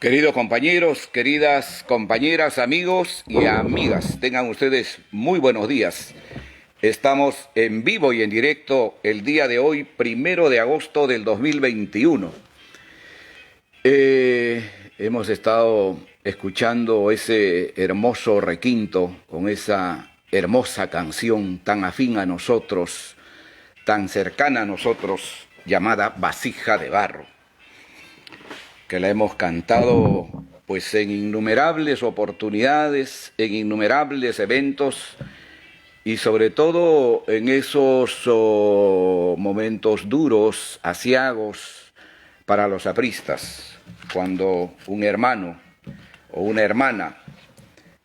Queridos compañeros, queridas compañeras, amigos y amigas, tengan ustedes muy buenos días. Estamos en vivo y en directo el día de hoy, 1 de agosto del 2021. Hemos estado escuchando ese hermoso requinto con esa hermosa canción tan afín a nosotros, tan cercana a nosotros, llamada Vasija de Barro, que la hemos cantado pues en innumerables oportunidades, en innumerables eventos y sobre todo en esos momentos duros, aciagos para los apristas, cuando un hermano o una hermana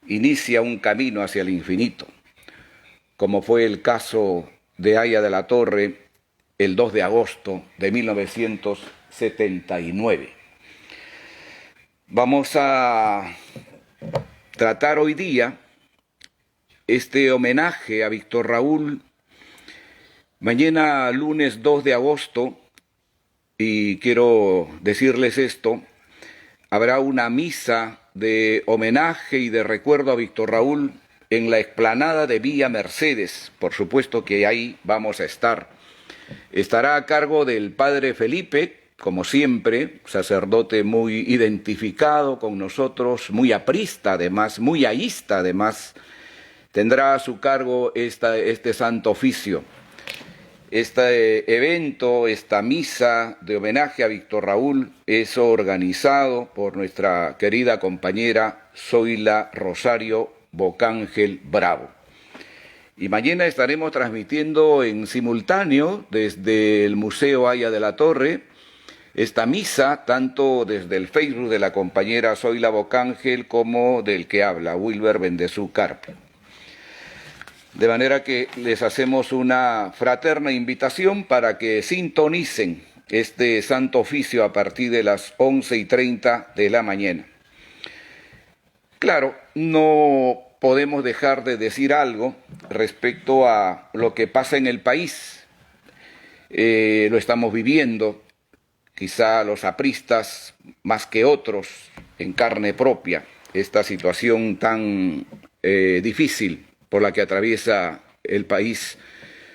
inicia un camino hacia el infinito, como fue el caso de Haya de la Torre el 2 de agosto de 1979. Vamos a tratar hoy día este homenaje a Víctor Raúl. Mañana, lunes 2 de agosto, y quiero decirles esto, habrá una misa de homenaje y de recuerdo a Víctor Raúl en la explanada de Villa Mercedes. Por supuesto que ahí vamos a estar. Estará a cargo del padre Felipe, como siempre, sacerdote muy identificado con nosotros, muy aprista además, muy ayista además. Tendrá a su cargo este santo oficio. Este evento, esta misa de homenaje a Víctor Raúl es organizado por nuestra querida compañera Zoila Rosario Bocángel Bravo. Y mañana estaremos transmitiendo en simultáneo desde el Museo Haya de la Torre esta misa, tanto desde el Facebook de la compañera Zoila Bocángel como del que habla, Wilber Bendezú Carpio. De manera que les hacemos una fraterna invitación para que sintonicen este santo oficio a partir de las 11:30 de la mañana. Claro, no podemos dejar de decir algo respecto a lo que pasa en el país. Lo estamos viviendo, quizá los apristas más que otros en carne propia, esta situación tan difícil por la que atraviesa el país,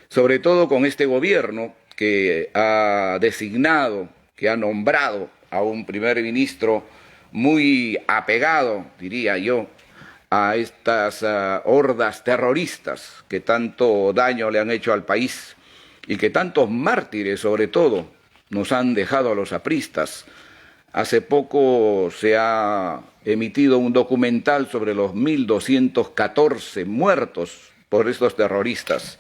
sobre todo con este gobierno que ha designado, que ha nombrado a un primer ministro muy apegado, diría yo, a estas hordas terroristas que tanto daño le han hecho al país y que tantos mártires, sobre todo, nos han dejado a los apristas. Hace poco se ha emitido un documental sobre los 1.214 muertos por estos terroristas.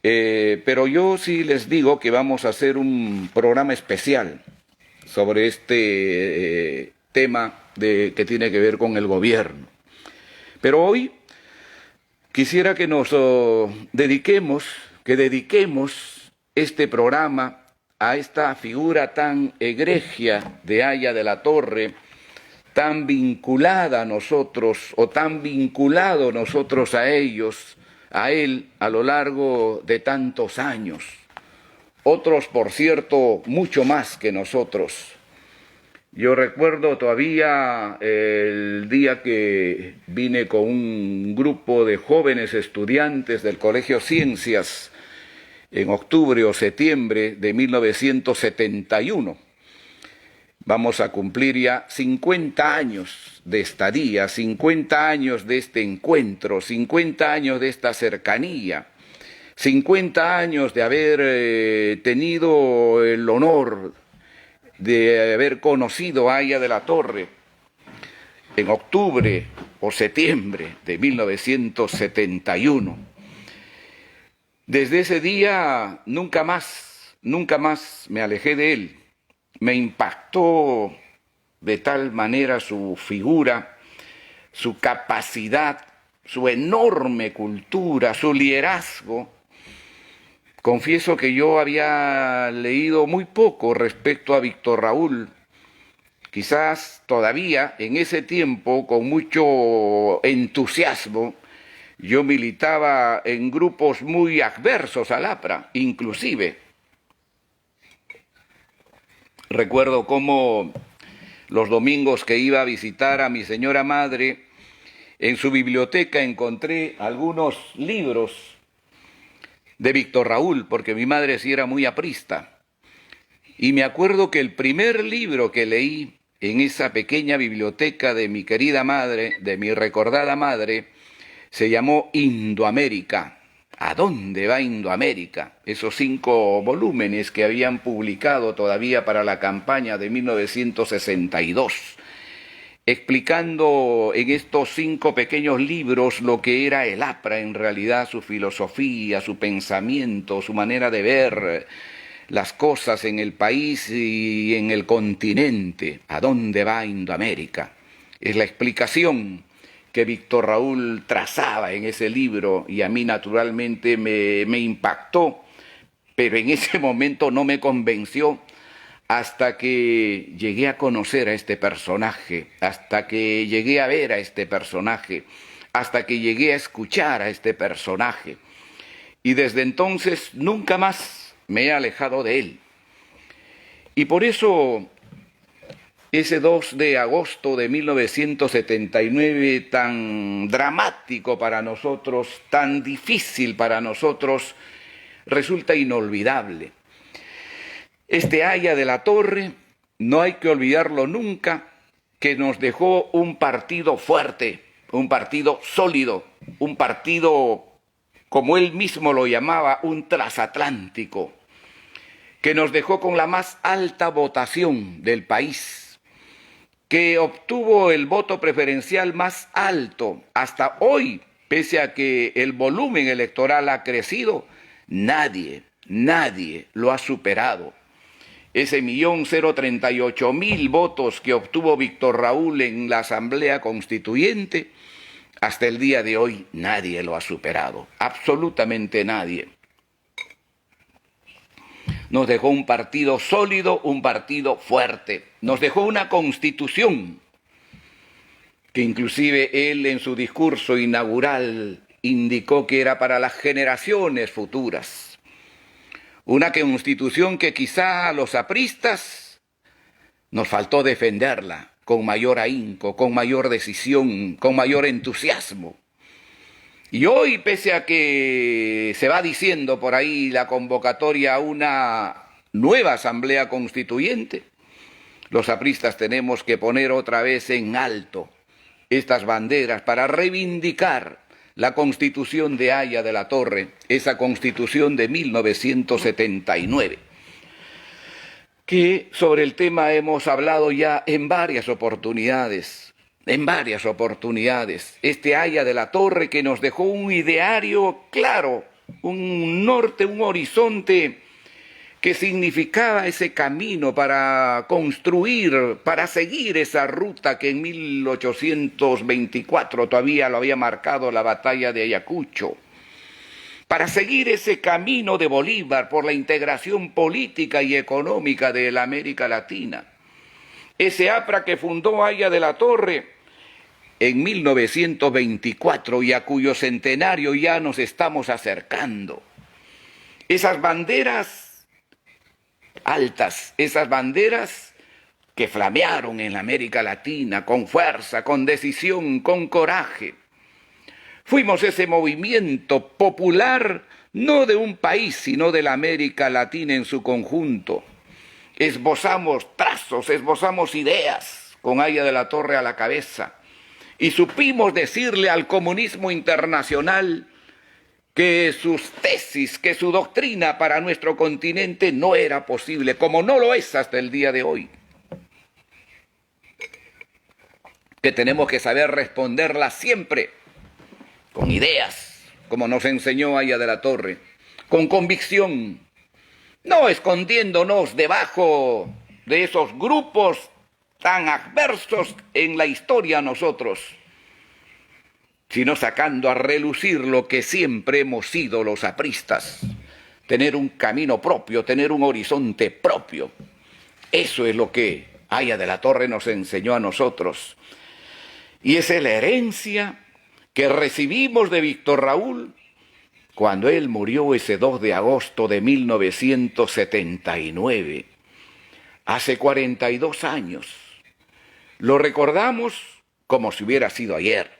Pero yo sí les digo que vamos a hacer un programa especial sobre este tema que tiene que ver con el gobierno. Pero hoy quisiera que nos dediquemos este programa a esta figura tan egregia de Haya de la Torre, tan vinculada a nosotros, o tan vinculado nosotros a ellos, a él, a lo largo de tantos años. Otros, por cierto, mucho más que nosotros. Yo recuerdo todavía el día que vine con un grupo de jóvenes estudiantes del Colegio Ciencias, en octubre o septiembre de 1971. Vamos a cumplir ya 50 años de estadía, 50 años de este encuentro, 50 años de esta cercanía, 50 años de haber tenido el honor de haber conocido a Haya de la Torre en octubre o septiembre de 1971. Desde ese día nunca más me alejé de él. Me impactó de tal manera su figura, su capacidad, su enorme cultura, su liderazgo. Confieso que yo había leído muy poco respecto a Víctor Raúl. Quizás todavía en ese tiempo, con mucho entusiasmo, yo militaba en grupos muy adversos al APRA, inclusive. Recuerdo cómo los domingos que iba a visitar a mi señora madre, en su biblioteca encontré algunos libros de Víctor Raúl, porque mi madre sí era muy aprista. Y me acuerdo que el primer libro que leí en esa pequeña biblioteca de mi querida madre, de mi recordada madre, se llamó Indoamérica. ¿A dónde va Indoamérica? Esos 5 volúmenes que habían publicado todavía para la campaña de 1962, explicando en estos 5 pequeños libros lo que era el APRA en realidad, su filosofía, su pensamiento, su manera de ver las cosas en el país y en el continente. ¿A dónde va Indoamérica? Es la explicación que Víctor Raúl trazaba en ese libro y a mí naturalmente me impactó, pero en ese momento no me convenció hasta que llegué a conocer a este personaje, hasta que llegué a ver a este personaje, hasta que llegué a escuchar a este personaje. Y desde entonces nunca más me he alejado de él. Y por eso ese 2 de agosto de 1979, tan dramático para nosotros, tan difícil para nosotros, resulta inolvidable. Este Haya de la Torre, no hay que olvidarlo nunca, que nos dejó un partido fuerte, un partido sólido, un partido, como él mismo lo llamaba, un transatlántico, que nos dejó con la más alta votación del país, que obtuvo el voto preferencial más alto hasta hoy, pese a que el volumen electoral ha crecido, nadie lo ha superado. Ese 1.038.000 votos que obtuvo Víctor Raúl en la Asamblea Constituyente, hasta el día de hoy nadie lo ha superado, absolutamente nadie. Nos dejó un partido sólido, un partido fuerte. Nos dejó una constitución que inclusive él en su discurso inaugural indicó que era para las generaciones futuras. Una constitución que quizá a los apristas nos faltó defenderla con mayor ahínco, con mayor decisión, con mayor entusiasmo. Y hoy, pese a que se va diciendo por ahí la convocatoria a una nueva asamblea constituyente, los apristas tenemos que poner otra vez en alto estas banderas para reivindicar la Constitución de Haya de la Torre, esa Constitución de 1979, que sobre el tema hemos hablado ya en varias oportunidades. Este Haya de la Torre que nos dejó un ideario claro, un norte, un horizonte que significaba ese camino para construir, para seguir esa ruta que en 1824 todavía lo había marcado la batalla de Ayacucho, para seguir ese camino de Bolívar por la integración política y económica de la América Latina. Ese APRA que fundó Haya de la Torre en 1924 y a cuyo centenario ya nos estamos acercando. Esas banderas altas, esas banderas que flamearon en la América Latina con fuerza, con decisión, con coraje. Fuimos ese movimiento popular no de un país, sino de la América Latina en su conjunto. Esbozamos trazos, esbozamos ideas con Haya de la Torre a la cabeza y supimos decirle al comunismo internacional que sus tesis, que su doctrina para nuestro continente no era posible, como no lo es hasta el día de hoy. Que tenemos que saber responderla siempre con ideas, como nos enseñó Haya de la Torre, con convicción, no escondiéndonos debajo de esos grupos tan adversos en la historia a nosotros, sino sacando a relucir lo que siempre hemos sido los apristas, tener un camino propio, tener un horizonte propio. Eso es lo que Haya de la Torre nos enseñó a nosotros. Y esa es la herencia que recibimos de Víctor Raúl cuando él murió ese 2 de agosto de 1979, hace 42 años. Lo recordamos como si hubiera sido ayer.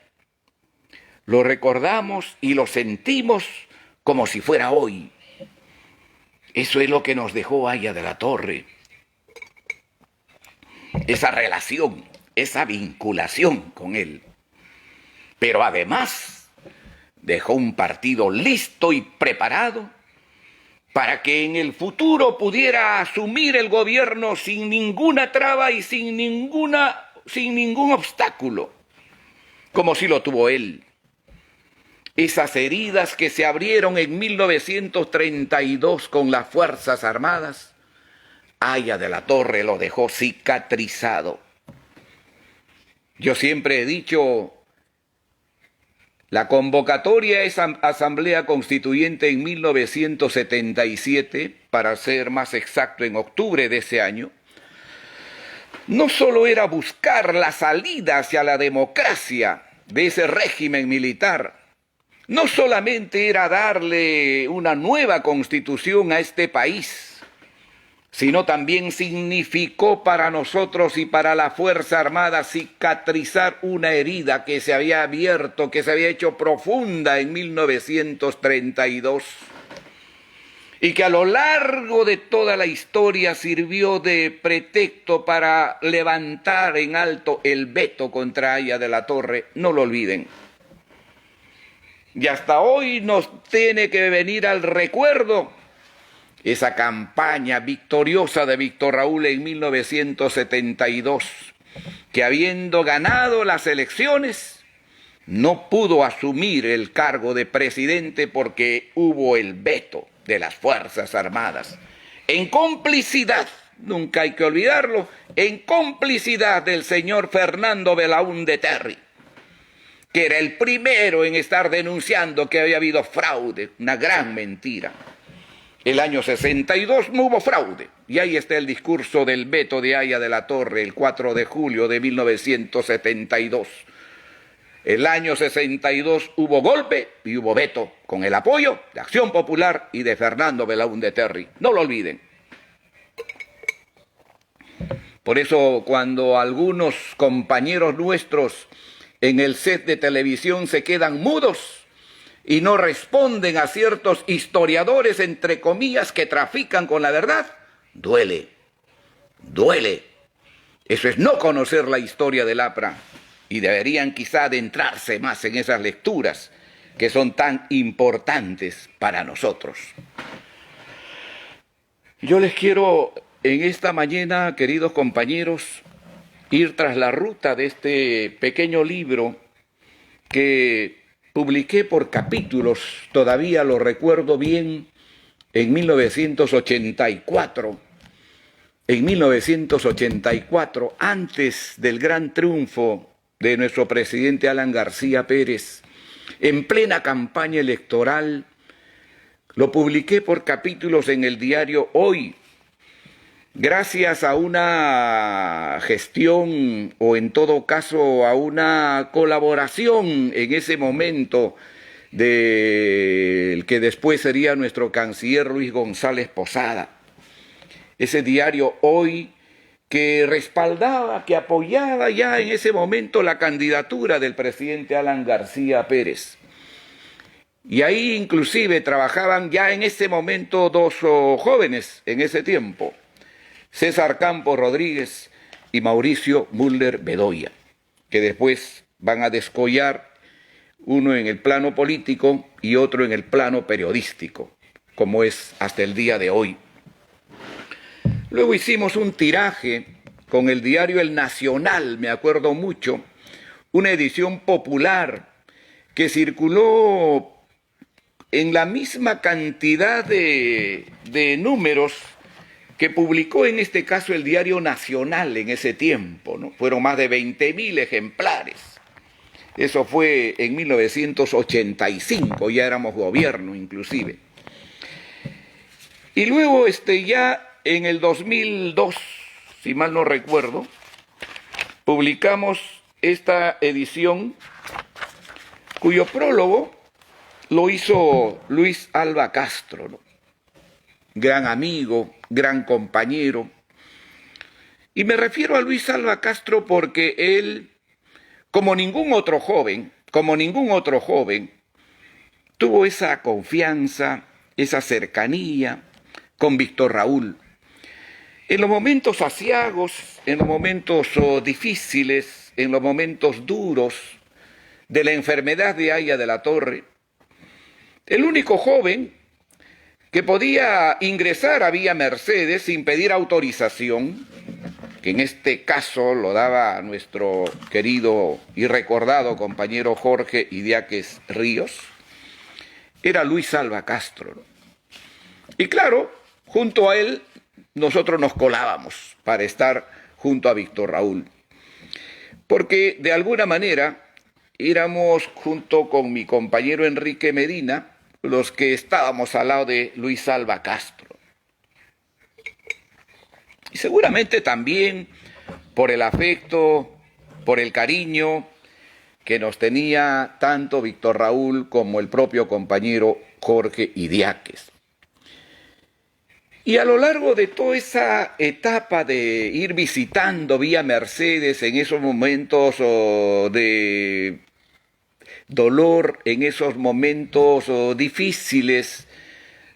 Lo recordamos y lo sentimos como si fuera hoy. Eso es lo que nos dejó Haya de la Torre. Esa relación, esa vinculación con él. Pero además dejó un partido listo y preparado para que en el futuro pudiera asumir el gobierno sin ninguna traba y sin ningún obstáculo, como sí lo tuvo él. Esas heridas que se abrieron en 1932 con las Fuerzas Armadas, Haya de la Torre lo dejó cicatrizado. Yo siempre he dicho, la convocatoria a esa Asamblea Constituyente en 1977, para ser más exacto en octubre de ese año, no solo era buscar la salida hacia la democracia de ese régimen militar, no solamente era darle una nueva constitución a este país, sino también significó para nosotros y para la Fuerza Armada cicatrizar una herida que se había abierto, que se había hecho profunda en 1932 y que a lo largo de toda la historia sirvió de pretexto para levantar en alto el veto contra Haya de la Torre. No lo olviden. Y hasta hoy nos tiene que venir al recuerdo esa campaña victoriosa de Víctor Raúl en 1972, que habiendo ganado las elecciones, no pudo asumir el cargo de presidente porque hubo el veto de las Fuerzas Armadas. En complicidad, nunca hay que olvidarlo, en complicidad del señor Fernando Belaúnde Terry, que era el primero en estar denunciando que había habido fraude, una gran mentira. El año 62 no hubo fraude, y ahí está el discurso del veto de Haya de la Torre el 4 de julio de 1972. El año 62 hubo golpe y hubo veto, con el apoyo de Acción Popular y de Fernando Belaúnde Terry. No lo olviden. Por eso cuando algunos compañeros nuestros en el set de televisión se quedan mudos y no responden a ciertos historiadores, entre comillas, que trafican con la verdad, duele, duele. Eso es no conocer la historia del APRA, y deberían quizá adentrarse más en esas lecturas que son tan importantes para nosotros. Yo les quiero en esta mañana, queridos compañeros, ir tras la ruta de este pequeño libro que publiqué por capítulos, todavía lo recuerdo bien, en 1984. En 1984, antes del gran triunfo de nuestro presidente Alan García Pérez, en plena campaña electoral, lo publiqué por capítulos en el diario Hoy, gracias a una gestión o en todo caso a una colaboración en ese momento del que después sería nuestro canciller Luis González Posada. Ese diario Hoy que respaldaba, que apoyaba ya en ese momento la candidatura del presidente Alan García Pérez. Y ahí inclusive trabajaban ya en ese momento dos jóvenes en ese tiempo, César Campos Rodríguez y Mauricio Müller Bedoya, que después van a descollar, uno en el plano político y otro en el plano periodístico, como es hasta el día de hoy. Luego hicimos un tiraje con el diario El Nacional, me acuerdo mucho, una edición popular que circuló en la misma cantidad de números que publicó en este caso el diario Nacional en ese tiempo, ¿no? Fueron más de 20.000 ejemplares. Eso fue en 1985, ya éramos gobierno inclusive. Y luego ya en el 2002, si mal no recuerdo, publicamos esta edición cuyo prólogo lo hizo Luis Alba Castro, ¿no? Gran amigo, gran compañero, Y me refiero a Luis Alva Castro porque él, como ningún otro joven, tuvo esa confianza, esa cercanía con Víctor Raúl. En los momentos aciagos, en los momentos difíciles, en los momentos duros de la enfermedad de Haya de la Torre, el único joven que podía ingresar a Villa Mercedes sin pedir autorización, que en este caso lo daba nuestro querido y recordado compañero Jorge Idiáquez Ríos, era Luis Alva Castro. Y claro, junto a él nosotros nos colábamos para estar junto a Víctor Raúl, porque de alguna manera éramos, junto con mi compañero Enrique Medina, los que estábamos al lado de Luis Alva Castro. Y seguramente también por el afecto, por el cariño que nos tenía tanto Víctor Raúl como el propio compañero Jorge Idiáquez. Y a lo largo de toda esa etapa de ir visitando Villa Mercedes en esos momentos de dolor, en esos momentos difíciles,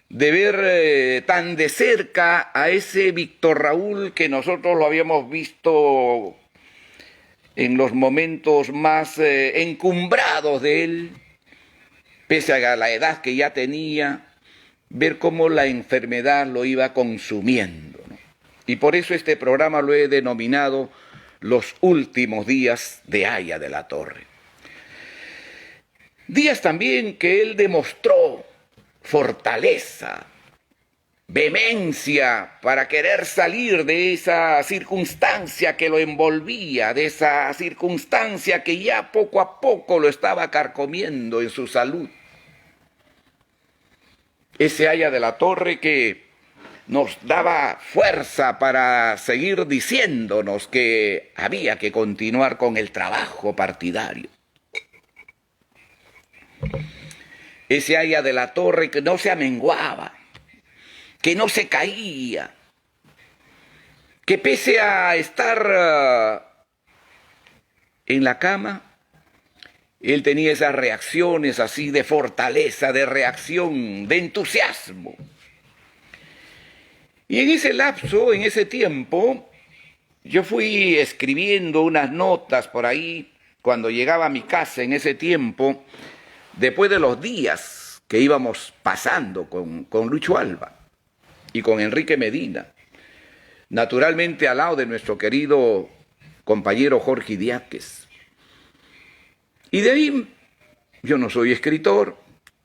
de ver tan de cerca a ese Víctor Raúl que nosotros lo habíamos visto en los momentos más encumbrados de él, pese a la edad que ya tenía, ver cómo la enfermedad lo iba consumiendo, ¿no? Y por eso este programa lo he denominado Los últimos días de Haya de la Torre. Días también que él demostró fortaleza, vehemencia para querer salir de esa circunstancia que lo envolvía, de esa circunstancia que ya poco a poco lo estaba carcomiendo en su salud. Ese Haya de la Torre que nos daba fuerza para seguir diciéndonos que había que continuar con el trabajo partidario. Ese Haya de la Torre que no se amenguaba, que no se caía, que pese a estar en la cama, él tenía esas reacciones así de fortaleza, de reacción, de entusiasmo. Y en ese lapso, en ese tiempo, yo fui escribiendo unas notas por ahí, cuando llegaba a mi casa en ese tiempo, después de los días que íbamos pasando con Lucho Alva y con Enrique Medina, naturalmente al lado de nuestro querido compañero Jorge Idiáquez. Y de ahí, yo no soy escritor,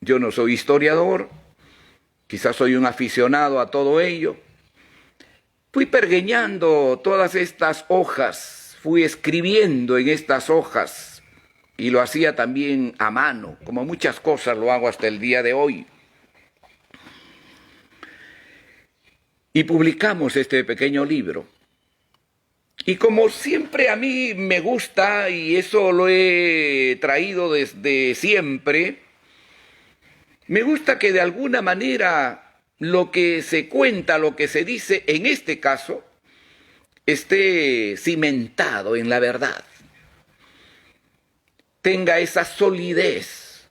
yo no soy historiador, quizás soy un aficionado a todo ello. Fui pergeñando todas estas hojas, fui escribiendo en estas hojas, y lo hacía también a mano, como muchas cosas lo hago hasta el día de hoy. Y publicamos este pequeño libro. Y como siempre a mí me gusta, y eso lo he traído desde siempre, me gusta que de alguna manera lo que se cuenta, lo que se dice en este caso, esté cimentado en la verdad, tenga esa solidez.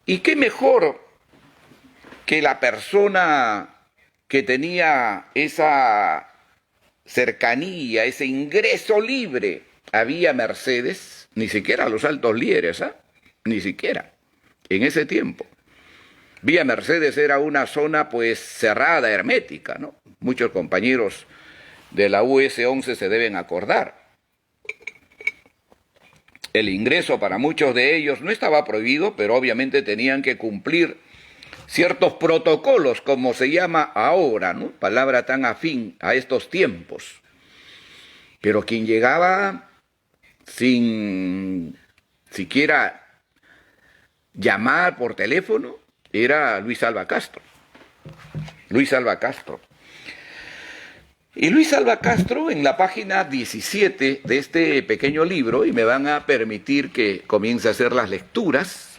Y qué mejor que la persona que tenía esa cercanía, ese ingreso libre a Villa Mercedes, ni siquiera a los Altos Lieres, ni siquiera en ese tiempo. Villa Mercedes era una zona pues cerrada, hermética, ¿no? Muchos compañeros de la US 11 se deben acordar. El ingreso para muchos de ellos no estaba prohibido, pero obviamente tenían que cumplir ciertos protocolos, como se llama ahora, ¿no? Palabra tan afín a estos tiempos. Pero quien llegaba sin siquiera llamar por teléfono era Luis Alva Castro. Luis Alva Castro. Y Luis Alva Castro, en la página 17 de este pequeño libro, y me van a permitir que comience a hacer las lecturas,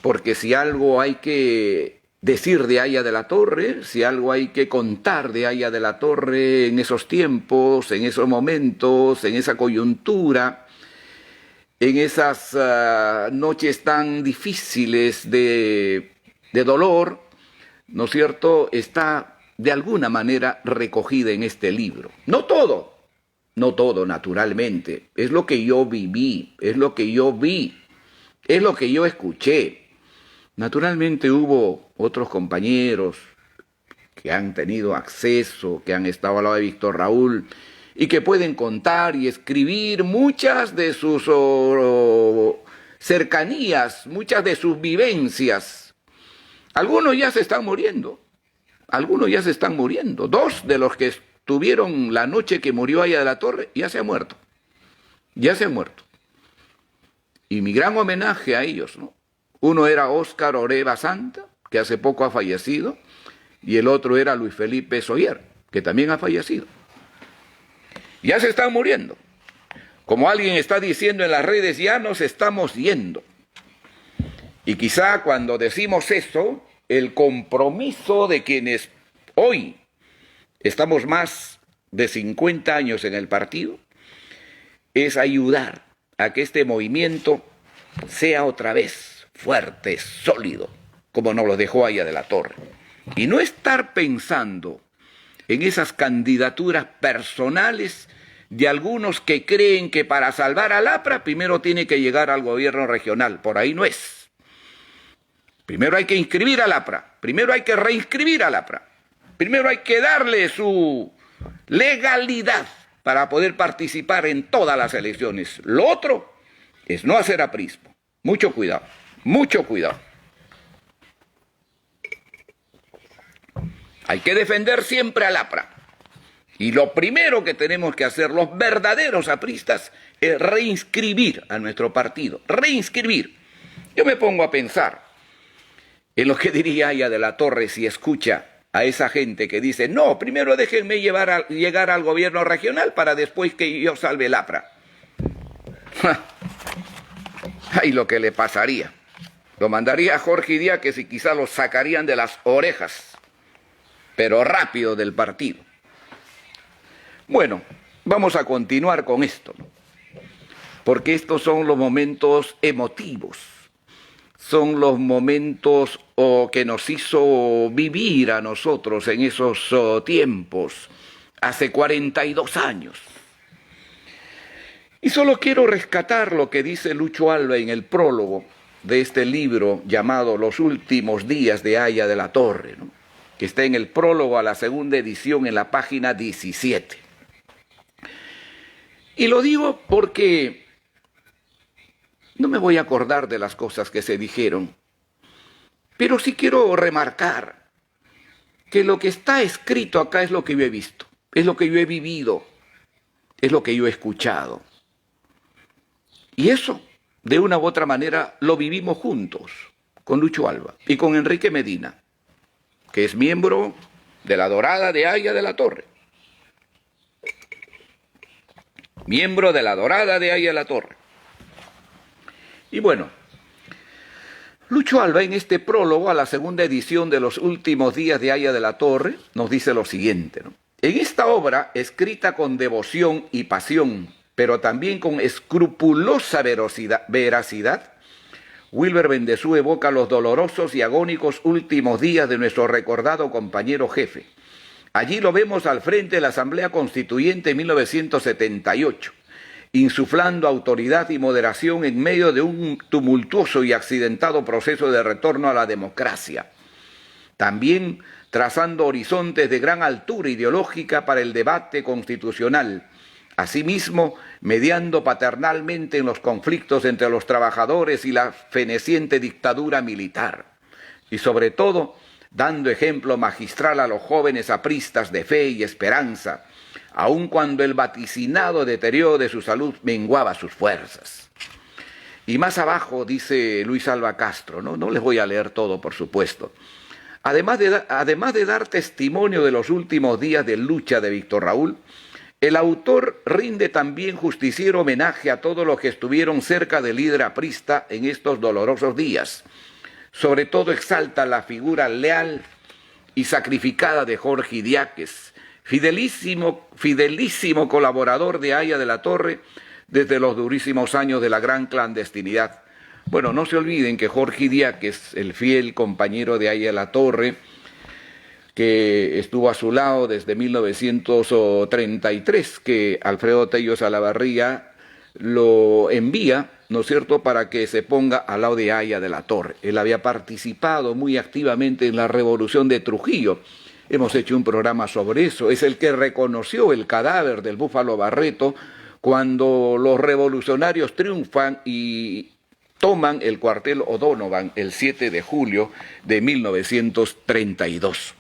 porque si algo hay que decir de Haya de la Torre, si algo hay que contar de Haya de la Torre en esos tiempos, en esos momentos, en esa coyuntura, en esas noches tan difíciles de dolor, ¿no es cierto?, está de alguna manera recogida en este libro. No todo, no todo, naturalmente. Es lo que yo viví, es lo que yo vi, es lo que yo escuché. Naturalmente hubo otros compañeros que han tenido acceso, que han estado al lado de Víctor Raúl y que pueden contar y escribir muchas de sus cercanías, muchas de sus vivencias. Algunos ya se están muriendo, algunos ya se están muriendo. Dos de los que estuvieron la noche que murió Haya de la Torre ya se han muerto, ya se han muerto. Y mi gran homenaje a ellos, ¿no? Uno era Óscar Oreva Santa, que hace poco ha fallecido, y el otro era Luis Felipe Soyer, que también ha fallecido. Ya se están muriendo. Como alguien está diciendo en las redes, ya nos estamos yendo. Y quizá cuando decimos eso, el compromiso de quienes hoy estamos más de 50 años en el partido es ayudar a que este movimiento sea otra vez fuerte, sólido, como nos lo dejó Haya de la Torre. Y no estar pensando en esas candidaturas personales de algunos que creen que para salvar al APRA primero tiene que llegar al gobierno regional. Por ahí no es. Primero hay que inscribir al APRA, primero hay que reinscribir al APRA, primero hay que darle su legalidad para poder participar en todas las elecciones. Lo otro es no hacer aprismo. Mucho cuidado, mucho cuidado. Hay que defender siempre al APRA. Y lo primero que tenemos que hacer los verdaderos apristas es reinscribir a nuestro partido. Reinscribir. Yo me pongo a pensar en lo que diría Haya de la Torre si escucha a esa gente que dice, no, primero déjenme llegar al gobierno regional para después que yo salve el APRA. Ay, lo que le pasaría. Lo mandaría a Jorge Díaz y quizá lo sacarían de las orejas, pero rápido del partido. Bueno, vamos a continuar con esto, porque estos son los momentos emotivos, son los momentos que nos hizo vivir a nosotros en esos tiempos, hace 42 años. Y solo quiero rescatar lo que dice Lucho Alba en el prólogo de este libro llamado Los últimos días de Haya de la Torre, ¿no?, que está en el prólogo a la segunda edición en la página 17. Y lo digo porque no me voy a acordar de las cosas que se dijeron, pero sí quiero remarcar que lo que está escrito acá es lo que yo he visto, es lo que yo he vivido, es lo que yo he escuchado. Y eso, de una u otra manera, lo vivimos juntos, con Lucho Alba y con Enrique Medina, que es miembro de la Dorada de Haya de la Torre. Miembro de la Dorada de Haya de la Torre. Y bueno, Lucho Alba en este prólogo a la segunda edición de Los últimos días de Haya de la Torre nos dice lo siguiente, ¿no? En esta obra, escrita con devoción y pasión, pero también con escrupulosa veracidad, Wilber Bendezú evoca los dolorosos y agónicos últimos días de nuestro recordado compañero jefe. Allí lo vemos al frente de la Asamblea Constituyente en 1978, insuflando autoridad y moderación en medio de un tumultuoso y accidentado proceso de retorno a la democracia. También trazando horizontes de gran altura ideológica para el debate constitucional. Asimismo, mediando paternalmente en los conflictos entre los trabajadores y la feneciente dictadura militar. Y sobre todo, dando ejemplo magistral a los jóvenes apristas de fe y esperanza, aun cuando el vaticinado deterioro de su salud menguaba sus fuerzas. Y más abajo dice Luis Alba Castro, no les voy a leer todo, por supuesto. Además de dar testimonio de los últimos días de lucha de Víctor Raúl, el autor rinde también justiciero homenaje a todos los que estuvieron cerca del líder aprista en estos dolorosos días. Sobre todo exalta la figura leal y sacrificada de Jorge Idiáquez, fidelísimo colaborador de Haya de la Torre desde los durísimos años de la gran clandestinidad. Bueno, no se olviden que Jorge Idiáquez, el fiel compañero de Haya de la Torre, que estuvo a su lado desde 1933, que Alfredo Tello Salavarría lo envía, ¿no es cierto?, para que se ponga al lado de Haya de la Torre. Él había participado muy activamente en la revolución de Trujillo. Hemos hecho un programa sobre eso. Es el que reconoció el cadáver del Búfalo Barreto cuando los revolucionarios triunfan y toman el cuartel O'Donovan el 7 de julio de 1932.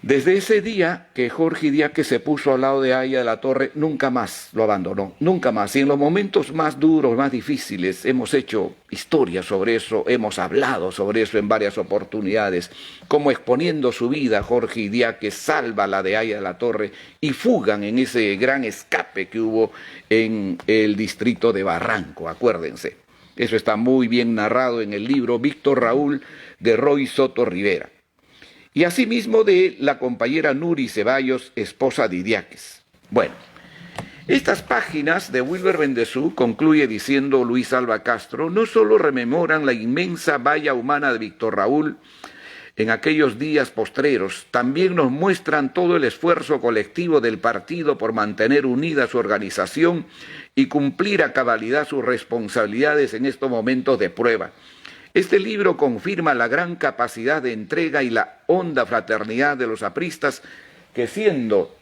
Desde ese día que Jorge Idiáquez se puso al lado de Haya de la Torre, nunca más lo abandonó, nunca más. Y en los momentos más duros, más difíciles, hemos hecho historias sobre eso, hemos hablado sobre eso en varias oportunidades, como exponiendo su vida, Jorge Idiáquez salva la de Haya de la Torre y fugan en ese gran escape que hubo en el distrito de Barranco, acuérdense. Eso está muy bien narrado en el libro Víctor Raúl de Roy Soto Rivera. Y asimismo de la compañera Nuri Ceballos, esposa de Idiáquez. Bueno, estas páginas de Wilber Bendezú, concluye diciendo Luis Alva Castro, no solo rememoran la inmensa valla humana de Víctor Raúl en aquellos días postreros, también nos muestran todo el esfuerzo colectivo del partido por mantener unida su organización y cumplir a cabalidad sus responsabilidades en estos momentos de prueba. Este libro confirma la gran capacidad de entrega y la honda fraternidad de los apristas que, siendo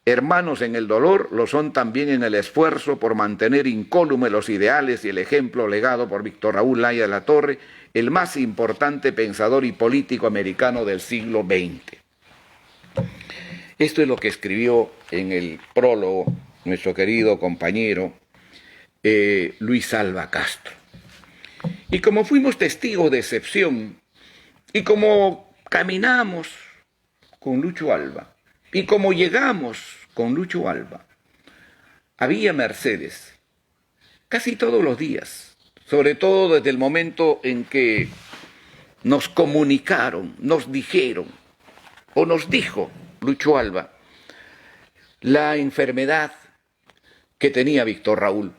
hermanos en el dolor, lo son también en el esfuerzo por mantener incólumes los ideales y el ejemplo legado por Víctor Raúl Haya de la Torre, el más importante pensador y político americano del siglo XX. Esto es lo que escribió en el prólogo nuestro querido compañero Luis Alva Castro. Y como fuimos testigos de excepción, y como caminamos con Lucho Alba, y como llegamos con Lucho Alba a Villa Mercedes, casi todos los días, sobre todo desde el momento en que nos comunicaron, nos dijeron, o nos dijo Lucho Alba, la enfermedad que tenía Víctor Raúl,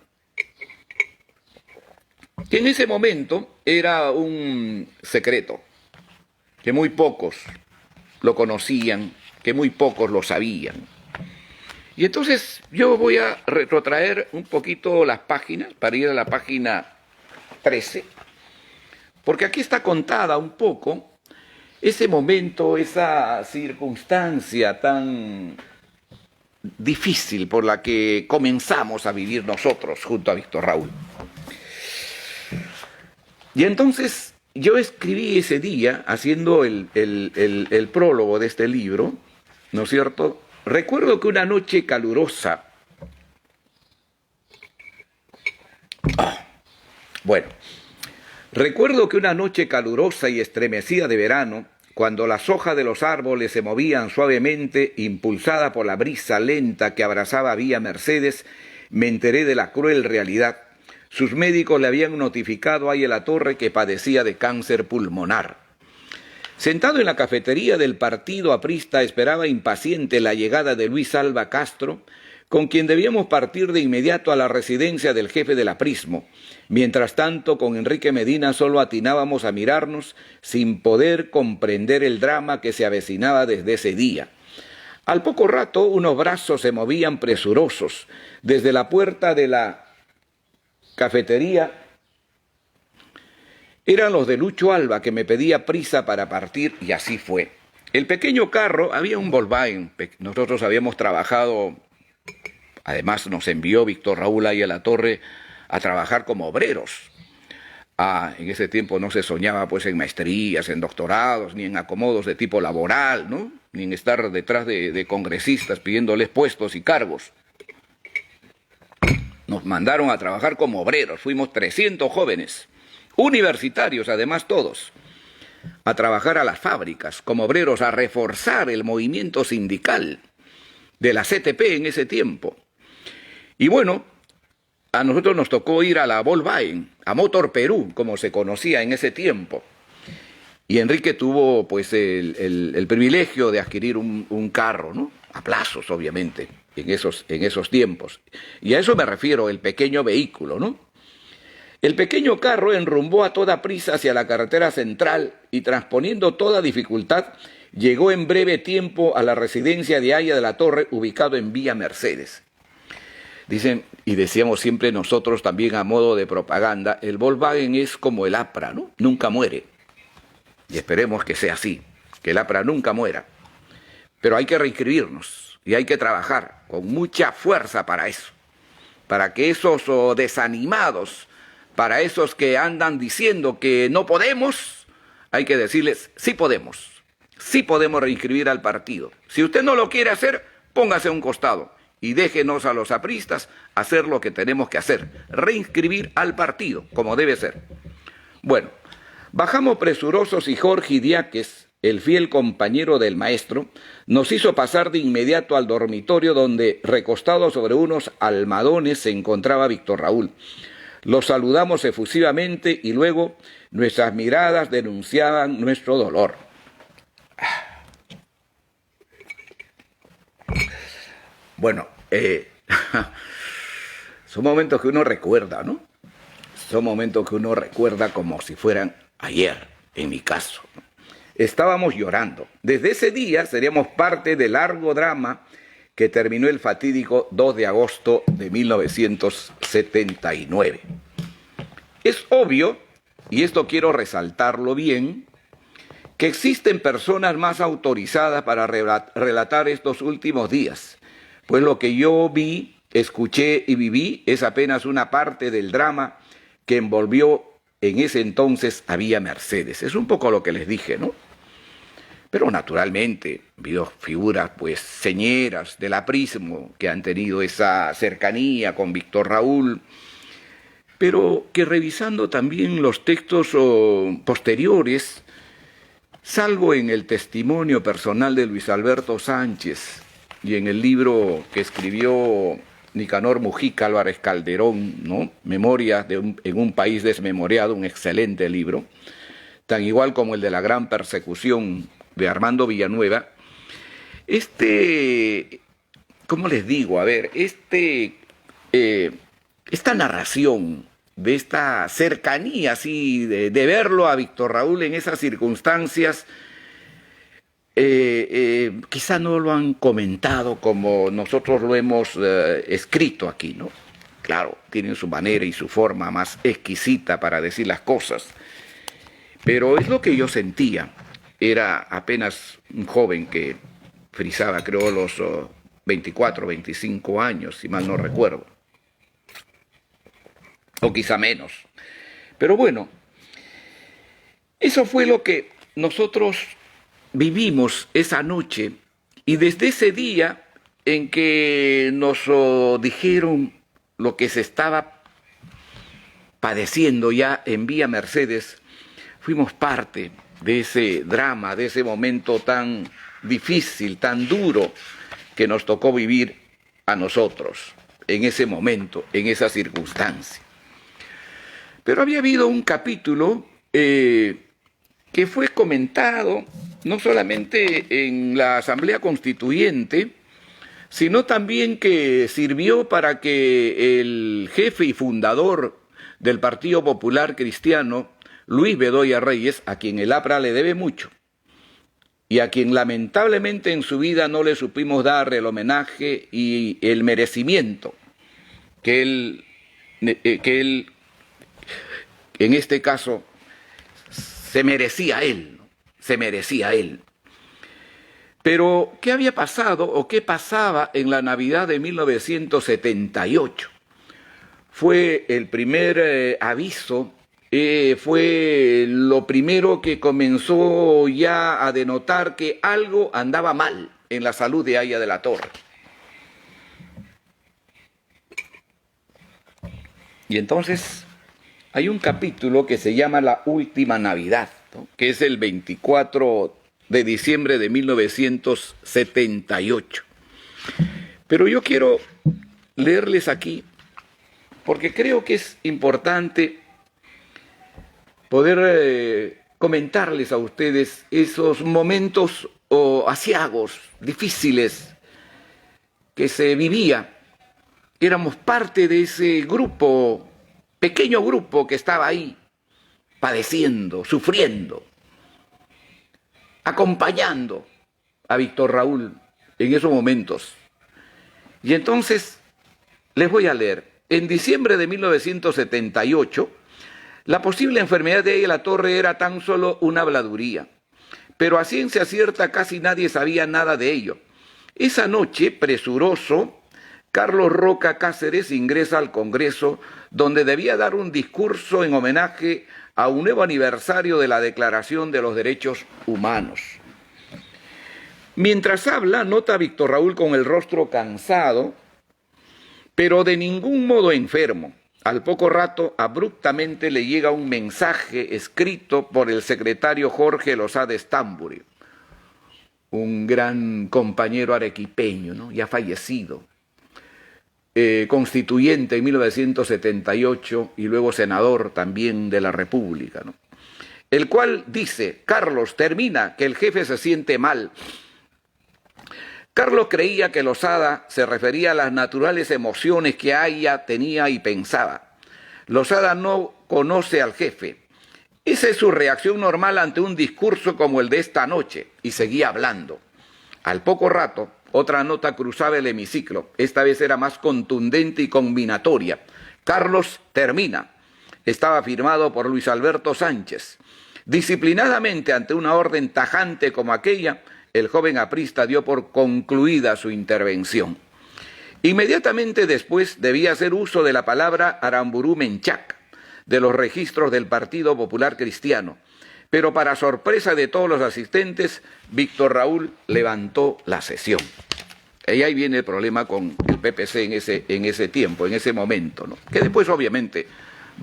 que en ese momento era un secreto, que muy pocos lo conocían, que muy pocos lo sabían. Y entonces yo voy a retrotraer un poquito las páginas, para ir a la página 13, porque aquí está contada un poco ese momento, esa circunstancia tan difícil por la que comenzamos a vivir nosotros junto a Víctor Raúl. Y entonces yo escribí ese día, haciendo el prólogo de este libro, ¿no es cierto? Recuerdo que una noche calurosa, recuerdo que una noche calurosa y estremecida de verano, cuando las hojas de los árboles se movían suavemente, impulsada por la brisa lenta que abrazaba Villa Mercedes, me enteré de la cruel realidad. Sus médicos le habían notificado a Haya de la Torre que padecía de cáncer pulmonar. Sentado en la cafetería del partido aprista, esperaba impaciente la llegada de Luis Alva Castro, con quien debíamos partir de inmediato a la residencia del jefe del aprismo. Mientras tanto, con Enrique Medina solo atinábamos a mirarnos, sin poder comprender el drama que se avecinaba desde ese día. Al poco rato, unos brazos se movían presurosos. Desde la puerta de la cafetería eran los de Lucho Alba, que me pedía prisa para partir, y así fue. El pequeño carro, había un Volkswagen, nosotros habíamos trabajado, además nos envió Víctor Raúl Haya de la Torre a trabajar como obreros. En ese tiempo no se soñaba pues en maestrías, en doctorados, ni en acomodos de tipo laboral, ¿no? Ni en estar detrás de congresistas pidiéndoles puestos y cargos. Nos mandaron a trabajar como obreros, fuimos 300 jóvenes, universitarios además todos, a trabajar a las fábricas como obreros, a reforzar el movimiento sindical de la CTP en ese tiempo. Y bueno, a nosotros nos tocó ir a la Volkswagen, a Motor Perú, como se conocía en ese tiempo. Y Enrique tuvo pues el privilegio de adquirir un carro, ¿no? A plazos, obviamente, en esos tiempos. Y a eso me refiero, el pequeño vehículo, ¿no? El pequeño carro enrumbó a toda prisa hacia la carretera central y, transponiendo toda dificultad, llegó en breve tiempo a la residencia de Haya de la Torre, ubicado en Vía Mercedes. Dicen, y decíamos siempre nosotros también a modo de propaganda, el Volkswagen es como el APRA, ¿no? Nunca muere. Y esperemos que sea así, que el APRA nunca muera. Pero hay que reinscribirnos y hay que trabajar con mucha fuerza para eso. Para que esos desanimados, para esos que andan diciendo que no podemos, hay que decirles, sí podemos reinscribir al partido. Si usted no lo quiere hacer, póngase a un costado y déjenos a los apristas hacer lo que tenemos que hacer, reinscribir al partido, como debe ser. Bueno, bajamos presurosos y Jorge Idiáquez, el fiel compañero del maestro, nos hizo pasar de inmediato al dormitorio donde, recostado sobre unos almohadones, se encontraba Víctor Raúl. Lo saludamos efusivamente y luego nuestras miradas denunciaban nuestro dolor. Bueno, son momentos que uno recuerda, ¿no? Son momentos que uno recuerda como si fueran ayer, en mi caso. Estábamos llorando. Desde ese día seríamos parte del largo drama que terminó el fatídico 2 de agosto de 1979. Es obvio, y esto quiero resaltarlo bien, que existen personas más autorizadas para relatar estos últimos días, pues lo que yo vi, escuché y viví es apenas una parte del drama que envolvió en ese entonces a Vía Mercedes. Es un poco lo que les dije, ¿no? Pero naturalmente, vio figuras pues señeras del aprismo que han tenido esa cercanía con Víctor Raúl, pero que revisando también los textos posteriores, salvo en el testimonio personal de Luis Alberto Sánchez y en el libro que escribió Nicanor Mujica Álvarez Calderón, ¿no? Memorias en un país desmemoriado, un excelente libro, tan igual como el de la gran persecución de Armando Villanueva. ¿Cómo les digo? A ver, esta narración de esta cercanía, así, de verlo a Víctor Raúl en esas circunstancias, quizá no lo han comentado como nosotros lo hemos escrito aquí, ¿no? Claro, tienen su manera y su forma más exquisita para decir las cosas, pero es lo que yo sentía. Era apenas un joven que frisaba, creo, los 24, 25 años, si mal no recuerdo, o quizá menos. Pero bueno, eso fue lo que nosotros vivimos esa noche, y desde ese día en que nos dijeron lo que se estaba padeciendo ya en Vía Mercedes, fuimos parte de ese drama, de ese momento tan difícil, tan duro que nos tocó vivir a nosotros en ese momento, en esa circunstancia. Pero había habido un capítulo que fue comentado no solamente en la Asamblea Constituyente, sino también que sirvió para que el jefe y fundador del Partido Popular Cristiano, Luis Bedoya Reyes, a quien el APRA le debe mucho, y a quien lamentablemente en su vida no le supimos dar el homenaje y el merecimiento que él en este caso, se merecía él, ¿no? Se merecía él. Pero, ¿qué había pasado o qué pasaba en la Navidad de 1978? Fue el primer aviso, fue lo primero que comenzó ya a denotar que algo andaba mal en la salud de Haya de la Torre. Y entonces hay un capítulo que se llama La Última Navidad, ¿no? Que es el 24 de diciembre de 1978. Pero yo quiero leerles aquí porque creo que es importante poder comentarles a ustedes esos momentos o aciagos difíciles que se vivía. Éramos parte de ese grupo, pequeño grupo que estaba ahí, padeciendo, sufriendo, acompañando a Víctor Raúl en esos momentos. Y entonces les voy a leer. En diciembre de 1978, la posible enfermedad de la Torre era tan solo una habladuría, pero a ciencia cierta casi nadie sabía nada de ello. Esa noche, presuroso, Carlos Roca Cáceres ingresa al Congreso, donde debía dar un discurso en homenaje a un nuevo aniversario de la Declaración de los Derechos Humanos. Mientras habla, nota a Víctor Raúl con el rostro cansado, pero de ningún modo enfermo. Al poco rato, abruptamente le llega un mensaje escrito por el secretario Jorge Lozada Estamburi, un gran compañero arequipeño, ¿no?, ya fallecido, constituyente en 1978 y luego senador también de la República, ¿no?, el cual dice: Carlos, termina, que el jefe se siente mal. Carlos creía que Lozada se refería a las naturales emociones que ella tenía y pensaba. Lozada no conoce al jefe. Esa es su reacción normal ante un discurso como el de esta noche, y seguía hablando. Al poco rato, otra nota cruzaba el hemiciclo. Esta vez era más contundente y combinatoria. Carlos, termina. Estaba firmado por Luis Alberto Sánchez. Disciplinadamente, ante una orden tajante como aquella, el joven aprista dio por concluida su intervención. Inmediatamente después debía hacer uso de la palabra Aramburú Menchac, de los registros del Partido Popular Cristiano, pero para sorpresa de todos los asistentes, Víctor Raúl levantó la sesión. Y ahí viene el problema con el PPC en ese tiempo, en ese momento, ¿no?, que después obviamente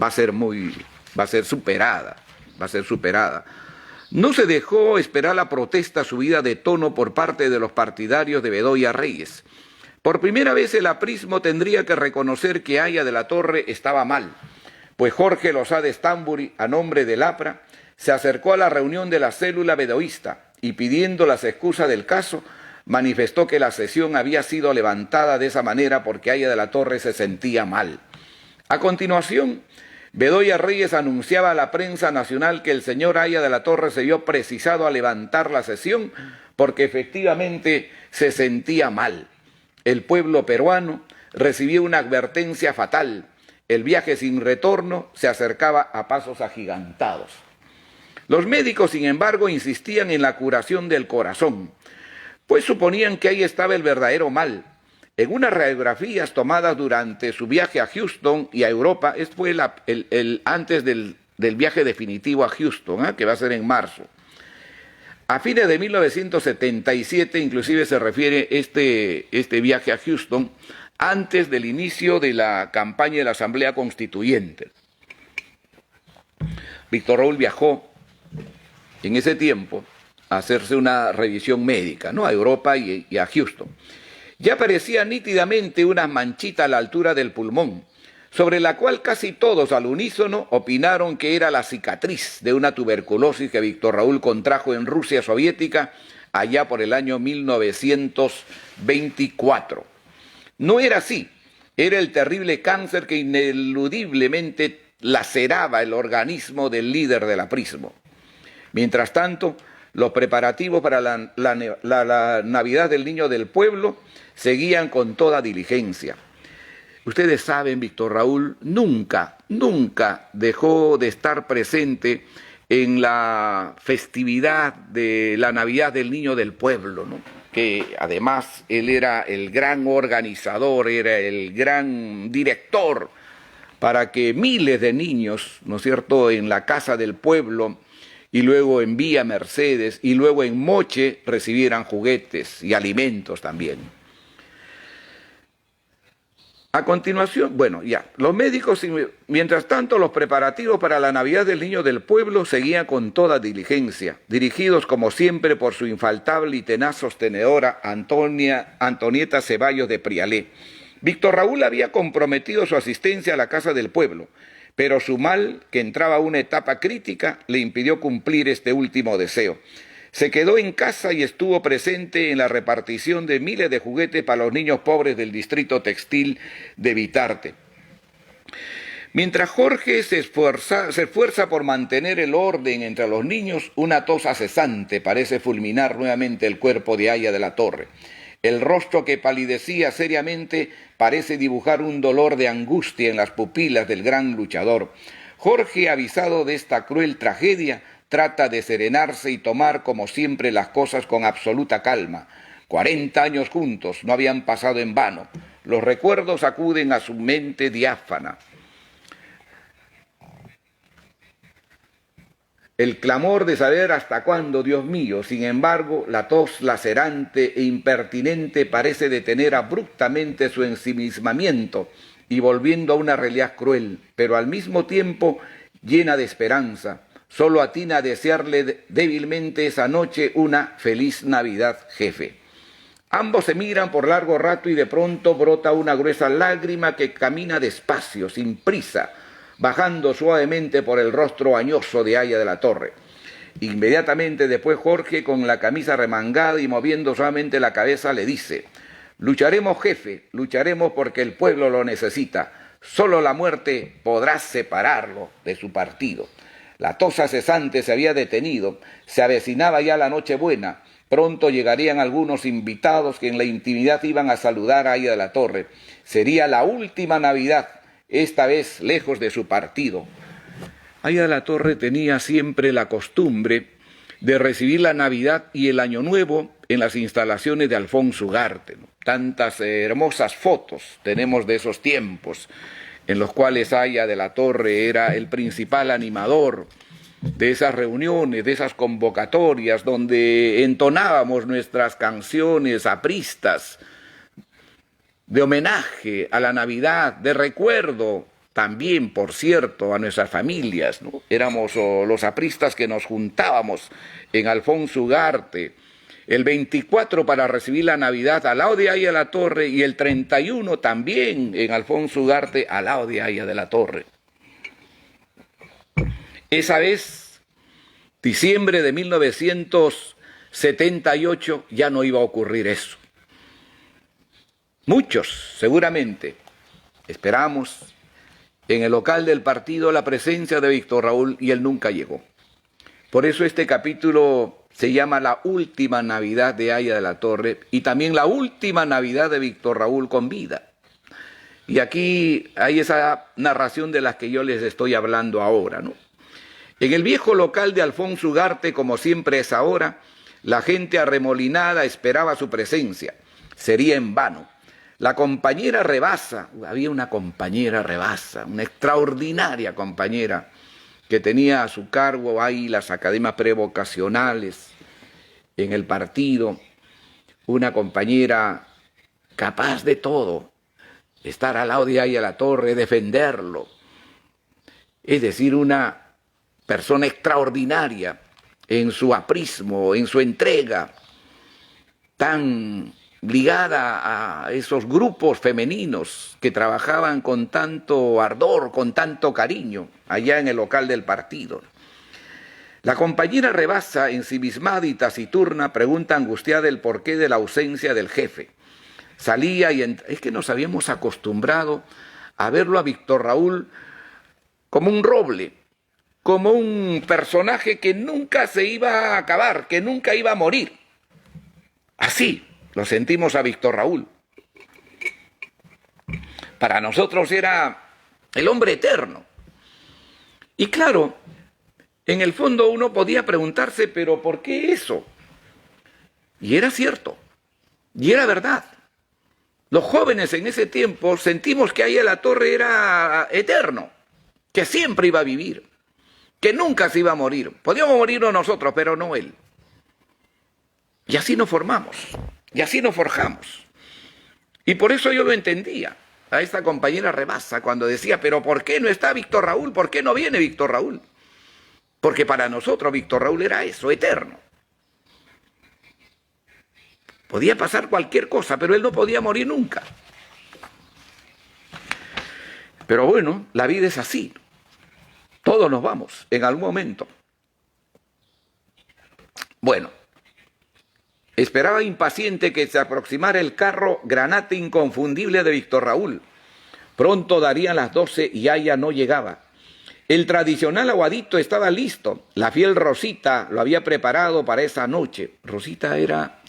va a ser superada. No se dejó esperar la protesta subida de tono por parte de los partidarios de Bedoya Reyes. Por primera vez el aprismo tendría que reconocer que Aya de la Torre estaba mal, pues Jorge Lozada Estamburi, a nombre del APRA, se acercó a la reunión de la célula bedoísta y, pidiendo las excusas del caso, manifestó que la sesión había sido levantada de esa manera porque Aya de la Torre se sentía mal. A continuación, Bedoya Reyes anunciaba a la prensa nacional que el señor Aya de la Torre se vio precisado a levantar la sesión porque efectivamente se sentía mal. El pueblo peruano recibió una advertencia fatal. El viaje sin retorno se acercaba a pasos agigantados. Los médicos, sin embargo, insistían en la curación del corazón, pues suponían que ahí estaba el verdadero mal. En unas radiografías tomadas durante su viaje a Houston y a Europa, esto fue antes del viaje definitivo a Houston, que va a ser en marzo. A fines de 1977, inclusive se refiere este viaje a Houston, antes del inicio de la campaña de la Asamblea Constituyente. Víctor Raúl viajó en ese tiempo a hacerse una revisión médica, ¿no?, a Europa y a Houston. Ya aparecía nítidamente una manchita a la altura del pulmón, sobre la cual casi todos al unísono opinaron que era la cicatriz de una tuberculosis que Víctor Raúl contrajo en Rusia soviética allá por el año 1924. No era así, era el terrible cáncer que ineludiblemente laceraba el organismo del líder del aprismo. Mientras tanto, los preparativos para la Navidad del Niño del Pueblo seguían con toda diligencia. Ustedes saben, Víctor Raúl nunca dejó de estar presente en la festividad de la Navidad del Niño del Pueblo, ¿no?, que además él era el gran organizador, era el gran director para que miles de niños, ¿no es cierto?, en la Casa del Pueblo y luego en Villa Mercedes y luego en Moche recibieran juguetes y alimentos también. A continuación, los médicos, mientras tanto, los preparativos para la Navidad del Niño del Pueblo seguían con toda diligencia, dirigidos como siempre por su infaltable y tenaz sostenedora Antonieta Ceballos de Prialé, Víctor Raúl había comprometido su asistencia a la Casa del Pueblo, pero su mal, que entraba a una etapa crítica, le impidió cumplir este último deseo. Se quedó en casa y estuvo presente en la repartición de miles de juguetes para los niños pobres del distrito textil de Vitarte. Mientras Jorge se esfuerza por mantener el orden entre los niños, una tos cesante parece fulminar nuevamente el cuerpo de Aya de la Torre. El rostro que palidecía seriamente parece dibujar un dolor de angustia en las pupilas del gran luchador. Jorge, avisado de esta cruel tragedia, trata de serenarse y tomar como siempre las cosas con absoluta calma. 40 años juntos no habían pasado en vano. Los recuerdos acuden a su mente diáfana. El clamor de saber hasta cuándo, Dios mío. Sin embargo, la tos lacerante e impertinente parece detener abruptamente su ensimismamiento y volviendo a una realidad cruel, pero al mismo tiempo llena de esperanza. Solo atina a desearle débilmente esa noche una feliz Navidad, jefe. Ambos se miran por largo rato y de pronto brota una gruesa lágrima que camina despacio, sin prisa, bajando suavemente por el rostro añoso de Aya de la Torre. Inmediatamente después Jorge, con la camisa remangada y moviendo suavemente la cabeza, le dice: lucharemos, jefe, lucharemos porque el pueblo lo necesita. Solo la muerte podrá separarlo de su partido. La tos cesante se había detenido, se avecinaba ya la Nochebuena. Pronto llegarían algunos invitados que en la intimidad iban a saludar a Aya de la Torre. Sería la última Navidad, esta vez lejos de su partido. Aya de la Torre tenía siempre la costumbre de recibir la Navidad y el Año Nuevo en las instalaciones de Alfonso Ugarte. Tantas hermosas fotos tenemos de esos tiempos, en los cuales Aya de la Torre era el principal animador de esas reuniones, de esas convocatorias, donde entonábamos nuestras canciones apristas, de homenaje a la Navidad, de recuerdo también, por cierto, a nuestras familias, ¿no? Éramos los apristas que nos juntábamos en Alfonso Ugarte, el 24 para recibir la Navidad al lado de Aya de la Torre y el 31 también en Alfonso Ugarte al lado de Aya de la Torre. Esa vez, diciembre de 1978, ya no iba a ocurrir eso. Muchos, seguramente, esperamos en el local del partido la presencia de Víctor Raúl y él nunca llegó. Por eso este capítulo se llama La última Navidad de Aya de la Torre y también la última Navidad de Víctor Raúl con vida. Y aquí hay esa narración de la que yo les estoy hablando ahora, ¿no? En el viejo local de Alfonso Ugarte, como siempre es ahora, la gente arremolinada esperaba su presencia. Sería en vano. La compañera Rebasa, había una compañera Rebasa, una extraordinaria compañera que tenía a su cargo ahí las academias prevocacionales en el partido, una compañera capaz de todo, estar al lado de Aya de la Torre, defenderlo, es decir, una persona extraordinaria en su aprismo, en su entrega, tan ligada a esos grupos femeninos que trabajaban con tanto ardor, con tanto cariño, allá en el local del partido. La compañera Rebasa, ensimismada y taciturna, pregunta angustiada el porqué de la ausencia del jefe. Salía y es que nos habíamos acostumbrado a verlo a Víctor Raúl como un roble, como un personaje que nunca se iba a acabar, que nunca iba a morir. Así lo sentimos a Víctor Raúl. Para nosotros era el hombre eterno. Y claro, en el fondo uno podía preguntarse, ¿pero por qué eso? Y era cierto, y era verdad. Los jóvenes en ese tiempo sentimos que Aya de la Torre era eterno, que siempre iba a vivir, que nunca se iba a morir. Podíamos morirnos nosotros, pero no él. Y así nos formamos, y así nos forjamos. Y por eso yo lo entendía a esta compañera Rebasa cuando decía, pero ¿por qué no está Víctor Raúl? ¿Por qué no viene Víctor Raúl? Porque para nosotros Víctor Raúl era eso, eterno. Podía pasar cualquier cosa, pero él no podía morir nunca. Pero bueno, la vida es así. Todos nos vamos en algún momento. Bueno, esperaba impaciente que se aproximara el carro granate inconfundible de Víctor Raúl. Pronto darían las 12 y Aya no llegaba. El tradicional aguadito estaba listo. La fiel Rosita lo había preparado para esa noche. Rosita era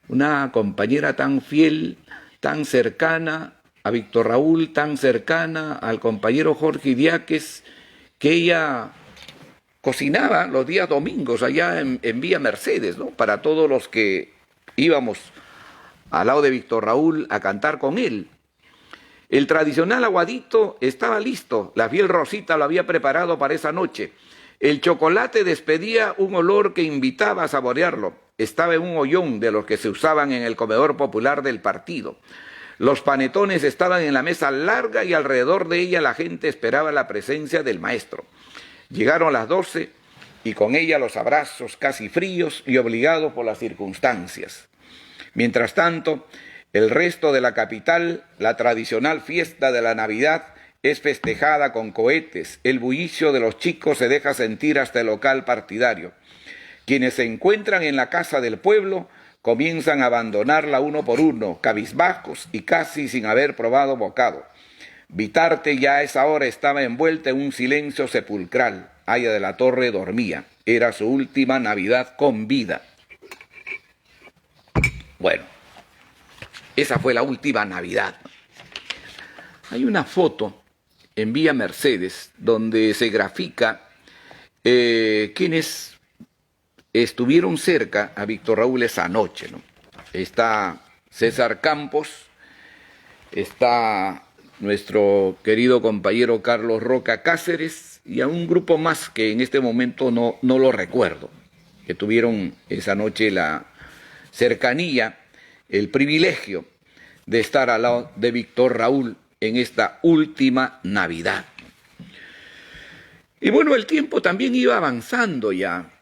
una compañera tan fiel, tan cercana a Víctor Raúl, tan cercana al compañero Jorge Idiáquez, que ella cocinaba los días domingos allá en Villa Mercedes, ¿no? Para todos los que íbamos al lado de Víctor Raúl a cantar con él. El tradicional aguadito estaba listo, la fiel Rosita lo había preparado para esa noche. El chocolate despedía un olor que invitaba a saborearlo. Estaba en un ollón de los que se usaban en el comedor popular del partido. Los panetones estaban en la mesa larga y alrededor de ella la gente esperaba la presencia del maestro. Llegaron las 12 y con ella los abrazos casi fríos y obligados por las circunstancias. Mientras tanto, el resto de la capital, la tradicional fiesta de la Navidad, es festejada con cohetes. El bullicio de los chicos se deja sentir hasta el local partidario. Quienes se encuentran en la casa del pueblo comienzan a abandonarla uno por uno, cabizbajos y casi sin haber probado bocado. Vitarte ya a esa hora estaba envuelta en un silencio sepulcral. Aya de la Torre dormía. Era su última Navidad con vida. Bueno, esa fue la última Navidad. Hay una foto en Villa Mercedes donde se grafica quienes estuvieron cerca a Víctor Raúl esa noche, ¿no? Está César Campos, está nuestro querido compañero Carlos Roca Cáceres y a un grupo más que en este momento no lo recuerdo, que tuvieron esa noche la cercanía, el privilegio de estar al lado de Víctor Raúl en esta última Navidad. Y bueno, el tiempo también iba avanzando ya.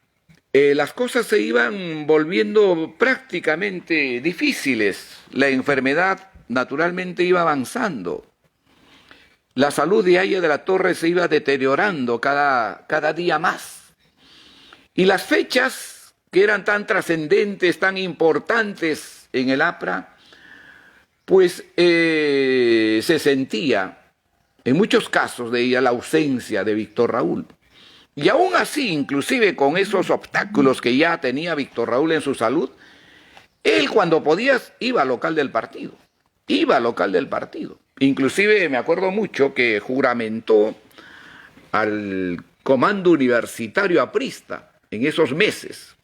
Las cosas se iban volviendo prácticamente difíciles. La enfermedad naturalmente iba avanzando. La salud de Aya de la Torre se iba deteriorando cada día más. Y las fechas que eran tan trascendentes, tan importantes en el APRA, pues se sentía, en muchos casos de ella, la ausencia de Víctor Raúl. Y aún así, inclusive con esos obstáculos que ya tenía Víctor Raúl en su salud, él cuando podía iba al local del partido. Iba al local del partido. Inclusive me acuerdo mucho que juramentó al comando universitario aprista en esos meses,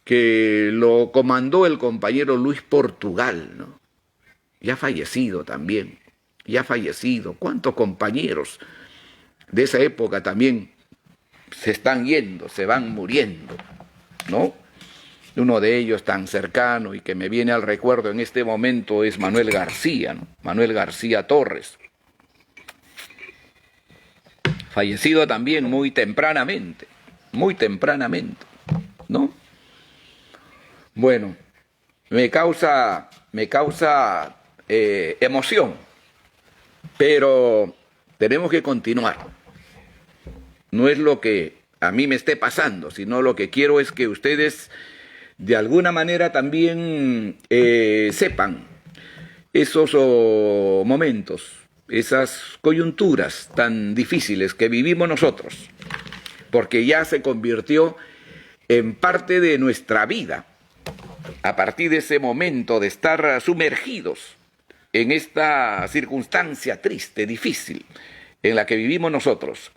que lo comandó el compañero Luis Portugal, ¿no? Ya fallecido también, ya fallecido. ¿Cuántos compañeros de esa época también se están yendo, se van muriendo, ¿no? Uno de ellos tan cercano y que me viene al recuerdo en este momento es Manuel García, ¿no? Manuel García Torres. Fallecido también muy tempranamente, ¿no? Bueno, me causa emoción, pero tenemos que continuar. No es lo que a mí me esté pasando, sino lo que quiero es que ustedes de alguna manera también sepan esos momentos, esas coyunturas tan difíciles que vivimos nosotros, porque ya se convirtió en parte de nuestra vida, a partir de ese momento de estar sumergidos en esta circunstancia triste, difícil, en la que vivimos nosotros.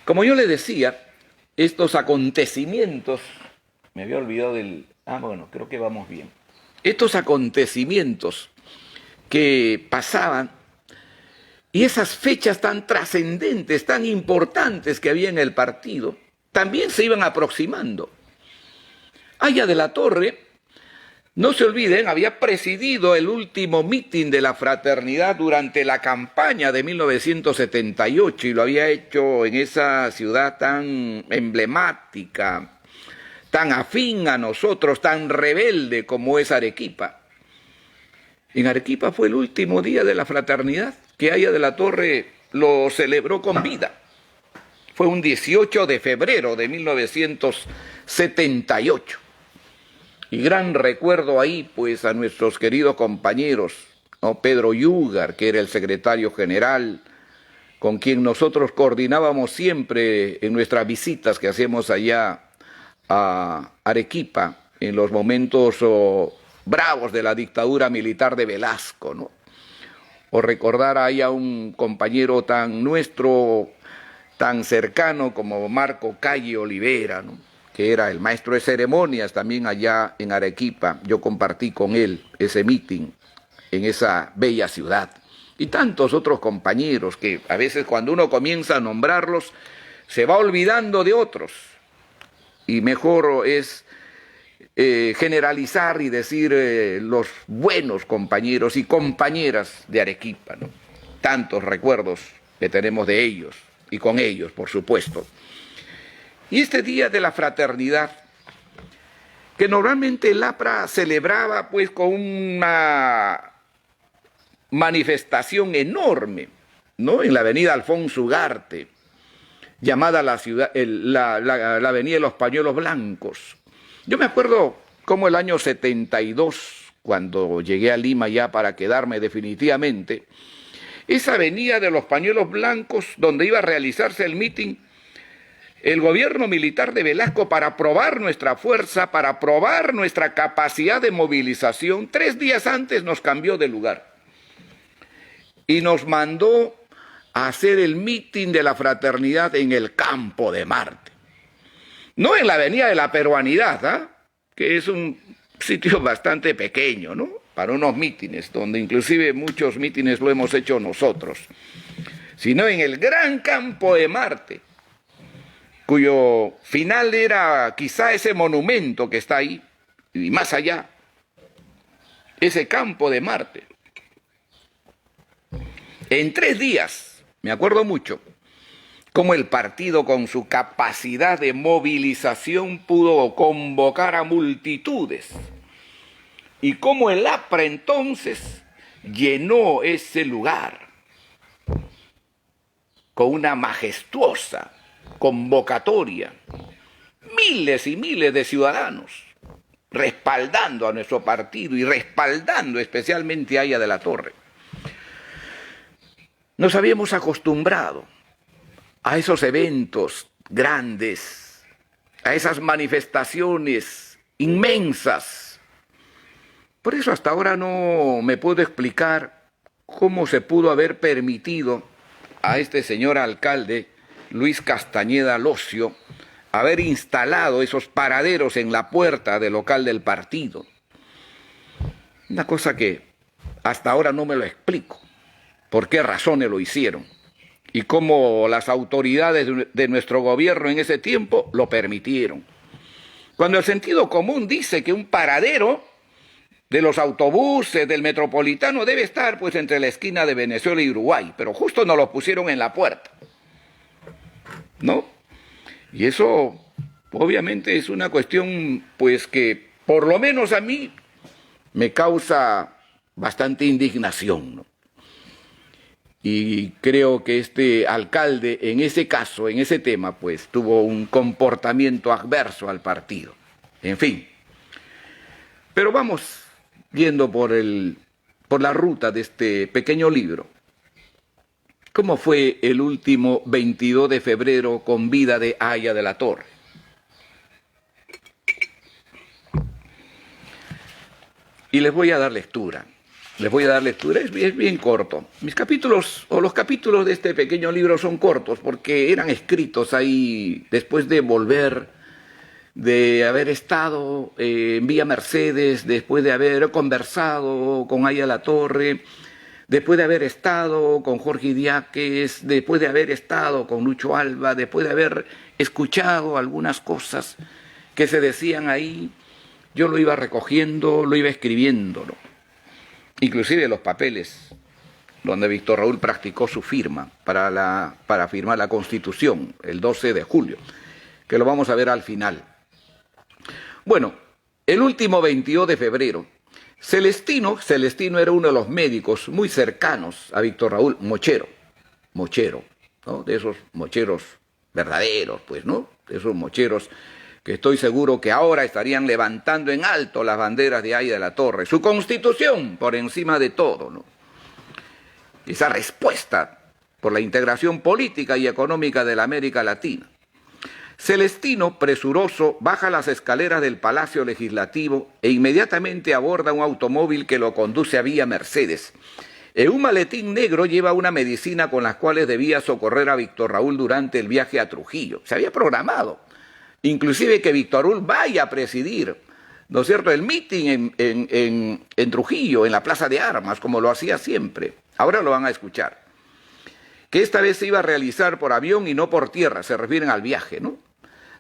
Como yo le decía, estos acontecimientos, me había olvidado del... bueno, creo que vamos bien. Estos acontecimientos que pasaban y esas fechas tan trascendentes, tan importantes que había en el partido, también se iban aproximando. Aya de la Torre, no se olviden, había presidido el último mitin de la fraternidad durante la campaña de 1978 y lo había hecho en esa ciudad tan emblemática, tan afín a nosotros, tan rebelde como es Arequipa. En Arequipa fue el último día de la fraternidad que Haya de la Torre lo celebró con vida. Fue un 18 de febrero de 1978. Y gran recuerdo ahí, pues, a nuestros queridos compañeros, ¿no? Pedro Yúgar, que era el secretario general, con quien nosotros coordinábamos siempre en nuestras visitas que hacíamos allá a Arequipa, en los momentos bravos de la dictadura militar de Velasco, ¿no? O recordar ahí a un compañero tan nuestro, tan cercano como Marco Calle Olivera, ¿no? Que era el maestro de ceremonias también allá en Arequipa. Yo compartí con él ese meeting en esa bella ciudad. Y tantos otros compañeros que a veces cuando uno comienza a nombrarlos se va olvidando de otros. Y mejor es generalizar y decir los buenos compañeros y compañeras de Arequipa, ¿no? Tantos recuerdos que tenemos de ellos y con ellos, por supuesto. Y este día de la fraternidad, que normalmente el APRA celebraba pues con una manifestación enorme, ¿no? En la avenida Alfonso Ugarte, llamada la avenida de los Pañuelos Blancos. Yo me acuerdo como el año 72, cuando llegué a Lima ya para quedarme definitivamente, esa avenida de los Pañuelos Blancos, donde iba a realizarse el mitin, el gobierno militar de Velasco, para probar nuestra fuerza, para probar nuestra capacidad de movilización, 3 días antes nos cambió de lugar y nos mandó a hacer el mitin de la fraternidad en el Campo de Marte. No en la Avenida de la Peruanidad, ¿eh? Que es un sitio bastante pequeño, ¿no? Para unos mítines, donde inclusive muchos mítines lo hemos hecho nosotros, sino en el Gran Campo de Marte, cuyo final era quizá ese monumento que está ahí, y más allá, ese Campo de Marte. En 3 días, me acuerdo mucho, cómo el partido con su capacidad de movilización pudo convocar a multitudes, y cómo el APRA entonces llenó ese lugar con una majestuosa convocatoria, miles y miles de ciudadanos respaldando a nuestro partido y respaldando especialmente a Haya de la Torre. Nos habíamos acostumbrado a esos eventos grandes, a esas manifestaciones inmensas. Por eso hasta ahora no me puedo explicar cómo se pudo haber permitido a este señor alcalde, Luis Castañeda Locio, haber instalado esos paraderos en la puerta del local del partido. Una cosa que hasta ahora no me lo explico. ¿Por qué razones lo hicieron? Y cómo las autoridades de nuestro gobierno en ese tiempo lo permitieron. Cuando el sentido común dice que un paradero de los autobuses, del metropolitano, debe estar pues entre la esquina de Venezuela y Uruguay, pero justo nos lo pusieron en la puerta, ¿no? Y eso obviamente es una cuestión pues que por lo menos a mí me causa bastante indignación, ¿no? Y creo que este alcalde en ese caso, en ese tema, pues tuvo un comportamiento adverso al partido. En fin. Pero vamos yendo por la ruta de este pequeño libro. ¿Cómo fue el último 22 de febrero con vida de Haya de la Torre? Y les voy a dar lectura. Es bien corto. Mis capítulos, o los capítulos de este pequeño libro son cortos, porque eran escritos ahí después de volver, de haber estado en Villa Mercedes, después de haber conversado con Haya de la Torre, después de haber estado con Jorge Idiáquez, después de haber estado con Lucho Alba, después de haber escuchado algunas cosas que se decían ahí, yo lo iba recogiendo, lo iba escribiendo, ¿no? Inclusive los papeles donde Víctor Raúl practicó su firma para firmar la Constitución el 12 de julio, que lo vamos a ver al final. Bueno, el último 22 de febrero Celestino era uno de los médicos muy cercanos a Víctor Raúl, mochero, ¿no? De esos mocheros verdaderos, pues, ¿no? De esos mocheros que estoy seguro que ahora estarían levantando en alto las banderas de Haya de la Torre, su constitución por encima de todo, ¿no? Esa respuesta por la integración política y económica de la América Latina. Celestino, presuroso, baja las escaleras del Palacio Legislativo e inmediatamente aborda un automóvil que lo conduce a Villa Mercedes. En un maletín negro lleva una medicina con las cuales debía socorrer a Víctor Raúl durante el viaje a Trujillo. Se había programado, inclusive que Víctor Raúl vaya a presidir, ¿no es cierto?, el mitin en Trujillo, en la Plaza de Armas, como lo hacía siempre. Ahora lo van a escuchar. Que esta vez se iba a realizar por avión y no por tierra, se refieren al viaje, ¿no?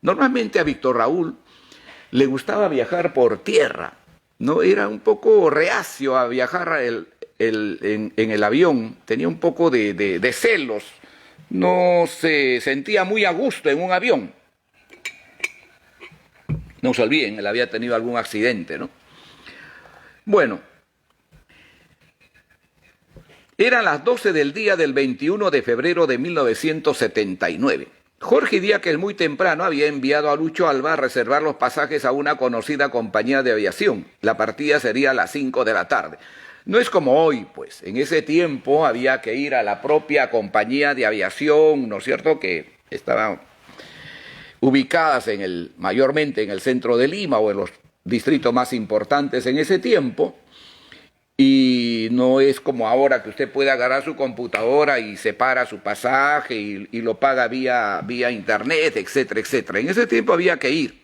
Normalmente a Víctor Raúl le gustaba viajar por tierra, ¿no? Era un poco reacio a viajar en el avión, tenía un poco de celos, no se sentía muy a gusto en un avión. No se olviden, él había tenido algún accidente, ¿no? Bueno, eran las 12 del día del 21 de febrero de 1979. Jorge Díaz muy temprano había enviado a Lucho Alba a reservar los pasajes a una conocida compañía de aviación. La partida sería a las 5 de la tarde. No es como hoy, pues. En ese tiempo había que ir a la propia compañía de aviación, ¿no es cierto?, que estaban ubicadas mayormente en el centro de Lima o en los distritos más importantes en ese tiempo. Y no es como ahora que usted puede agarrar su computadora y separa su pasaje y lo paga vía internet, etcétera, etcétera. En ese tiempo había que ir,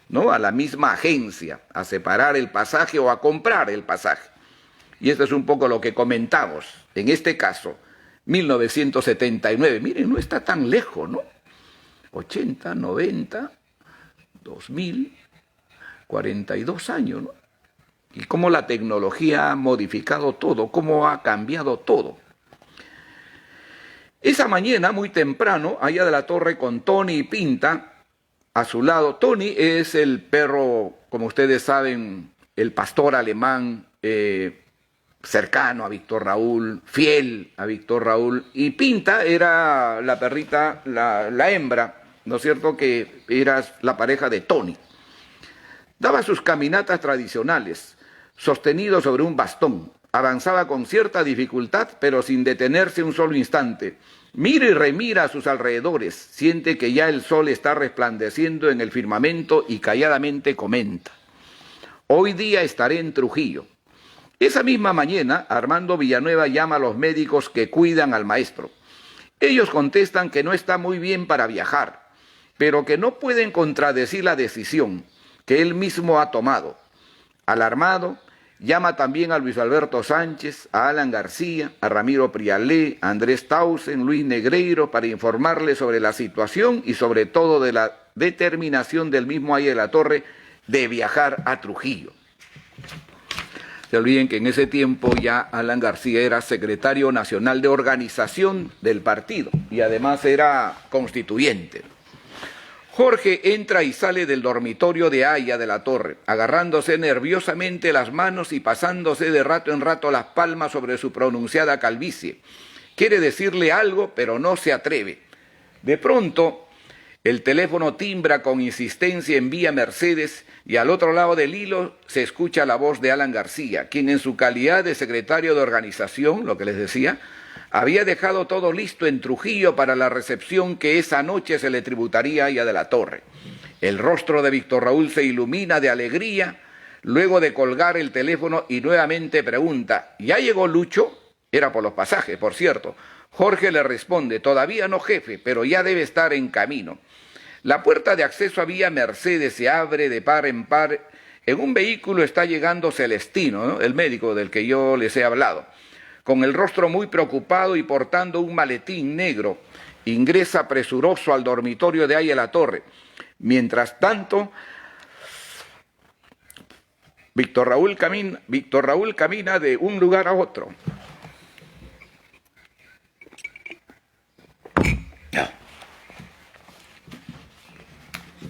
¿no?, a la misma agencia a separar el pasaje o a comprar el pasaje. Y esto es un poco lo que comentamos. En este caso, 1979. Miren, no está tan lejos, ¿no? 80, 90, 2000, 42 años, ¿no? Y cómo la tecnología ha modificado todo, cómo ha cambiado todo. Esa mañana, muy temprano, Haya de la Torre con Tony y Pinta a su lado. Tony es el perro, como ustedes saben, el pastor alemán cercano a Víctor Raúl, fiel a Víctor Raúl. Y Pinta era la perrita, la hembra, ¿no es cierto?, que era la pareja de Tony. Daba sus caminatas tradicionales, sostenido sobre un bastón. Avanzaba con cierta dificultad, pero sin detenerse un solo instante. Mira y remira a sus alrededores, siente que ya el sol está resplandeciendo en el firmamento y calladamente comenta: hoy día estaré en Trujillo. Esa misma mañana, Armando Villanueva llama a los médicos que cuidan al maestro. Ellos contestan que no está muy bien para viajar, pero que no pueden contradecir la decisión que él mismo ha tomado. Alarmado, llama también a Luis Alberto Sánchez, a Alan García, a Ramiro Prialé, a Andrés Tausen, Luis Negreiro, para informarle sobre la situación y sobre todo de la determinación del mismo Haya de la Torre de viajar a Trujillo. Se olviden que en ese tiempo ya Alan García era secretario nacional de organización del partido y además era constituyente. Jorge entra y sale del dormitorio de Haya de la Torre, agarrándose nerviosamente las manos y pasándose de rato en rato las palmas sobre su pronunciada calvicie. Quiere decirle algo, pero no se atreve. De pronto, el teléfono timbra con insistencia en Vía Mercedes y al otro lado del hilo se escucha la voz de Alan García, quien en su calidad de secretario de organización, lo que les decía, había dejado todo listo en Trujillo para la recepción que esa noche se le tributaría a Haya de la Torre. El rostro de Víctor Raúl se ilumina de alegría luego de colgar el teléfono y nuevamente pregunta: ¿ya llegó Lucho? Era por los pasajes, por cierto. Jorge le responde: todavía no, jefe, pero ya debe estar en camino. La puerta de acceso a Vía Mercedes se abre de par en par. En un vehículo está llegando Celestino, ¿no?, el médico del que yo les he hablado. Con el rostro muy preocupado y portando un maletín negro, ingresa presuroso al dormitorio de Haya de la Torre. Mientras tanto, Víctor Raúl camina de un lugar a otro.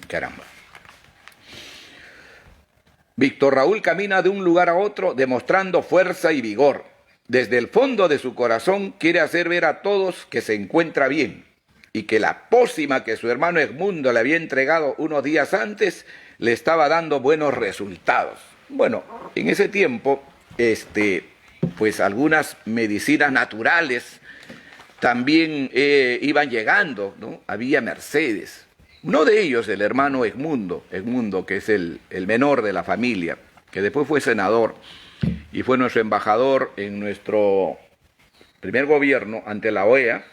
Caramba. Víctor Raúl camina de un lugar a otro demostrando fuerza y vigor. Desde el fondo de su corazón quiere hacer ver a todos que se encuentra bien y que la pócima que su hermano Edmundo le había entregado unos días antes le estaba dando buenos resultados. Bueno, en ese tiempo, pues algunas medicinas naturales también iban llegando, ¿no? Había mercedes. Uno de ellos, el hermano Edmundo, que es el menor de la familia, que después fue senador y fue nuestro embajador en nuestro primer gobierno ante la OEA,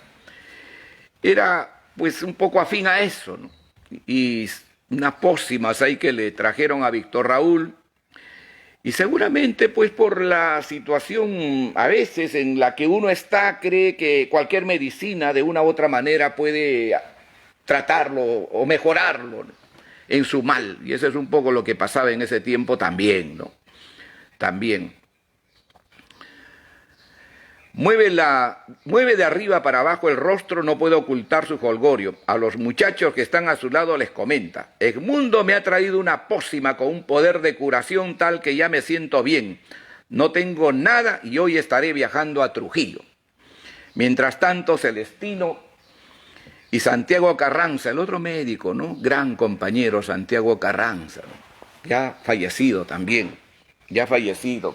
era pues un poco afín a eso, ¿no? Y unas pócimas ahí que le trajeron a Víctor Raúl, y seguramente pues por la situación a veces en la que uno está, cree que cualquier medicina de una u otra manera puede tratarlo o mejorarlo, ¿no?, en su mal. Y eso es un poco lo que pasaba en ese tiempo también, ¿no? También. Mueve de arriba para abajo el rostro, no puede ocultar su jolgorio. A los muchachos que están a su lado les comenta: Edmundo me ha traído una pócima con un poder de curación tal que ya me siento bien. No tengo nada y hoy estaré viajando a Trujillo. Mientras tanto, Celestino y Santiago Carranza, el otro médico, ¿no?, gran compañero Santiago Carranza, ¿no?, ya fallecido también,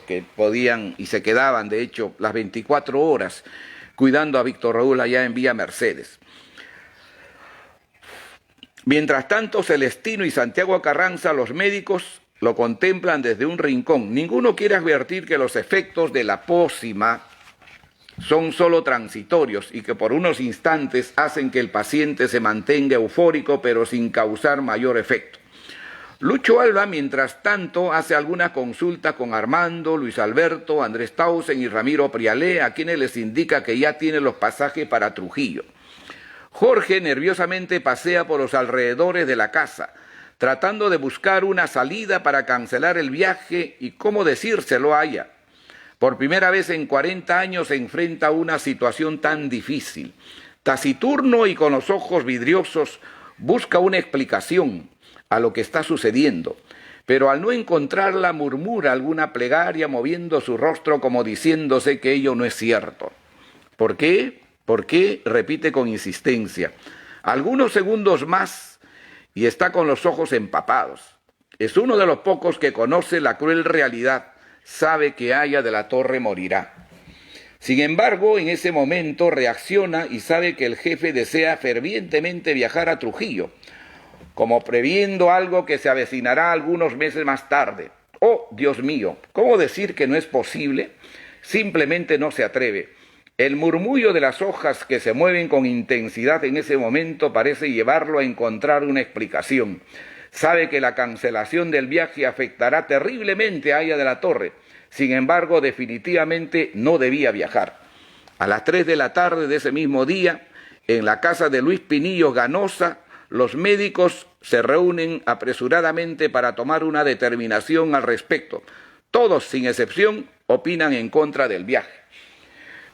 que podían y se quedaban, de hecho, las 24 horas cuidando a Víctor Raúl allá en Villa Mercedes. Mientras tanto, Celestino y Santiago Carranza, los médicos, lo contemplan desde un rincón. Ninguno quiere advertir que los efectos de la pócima son solo transitorios y que por unos instantes hacen que el paciente se mantenga eufórico, pero sin causar mayor efecto. Lucho Alba, mientras tanto, hace alguna consulta con Armando, Luis Alberto, Andrés Tausen y Ramiro Prialé, a quienes les indica que ya tiene los pasajes para Trujillo. Jorge nerviosamente pasea por los alrededores de la casa, tratando de buscar una salida para cancelar el viaje y cómo decírselo a ella. Por primera vez en 40 años se enfrenta a una situación tan difícil. Taciturno y con los ojos vidriosos, busca una explicación a lo que está sucediendo, pero al no encontrarla murmura alguna plegaria moviendo su rostro como diciéndose que ello no es cierto. ¿Por qué? ¿Por qué? Repite con insistencia. Algunos segundos más y está con los ojos empapados. Es uno de los pocos que conoce la cruel realidad, sabe que Aya de la Torre morirá. Sin embargo, en ese momento reacciona y sabe que el jefe desea fervientemente viajar a Trujillo, como previendo algo que se avecinará algunos meses más tarde. Oh, Dios mío, ¿cómo decir que no es posible? Simplemente no se atreve. El murmullo de las hojas que se mueven con intensidad en ese momento parece llevarlo a encontrar una explicación. Sabe que la cancelación del viaje afectará terriblemente a Aya de la Torre. Sin embargo, definitivamente no debía viajar. A las 3 de la tarde de ese mismo día, en la casa de Luis Pinillos Ganosa, los médicos se reúnen apresuradamente para tomar una determinación al respecto. Todos, sin excepción, opinan en contra del viaje.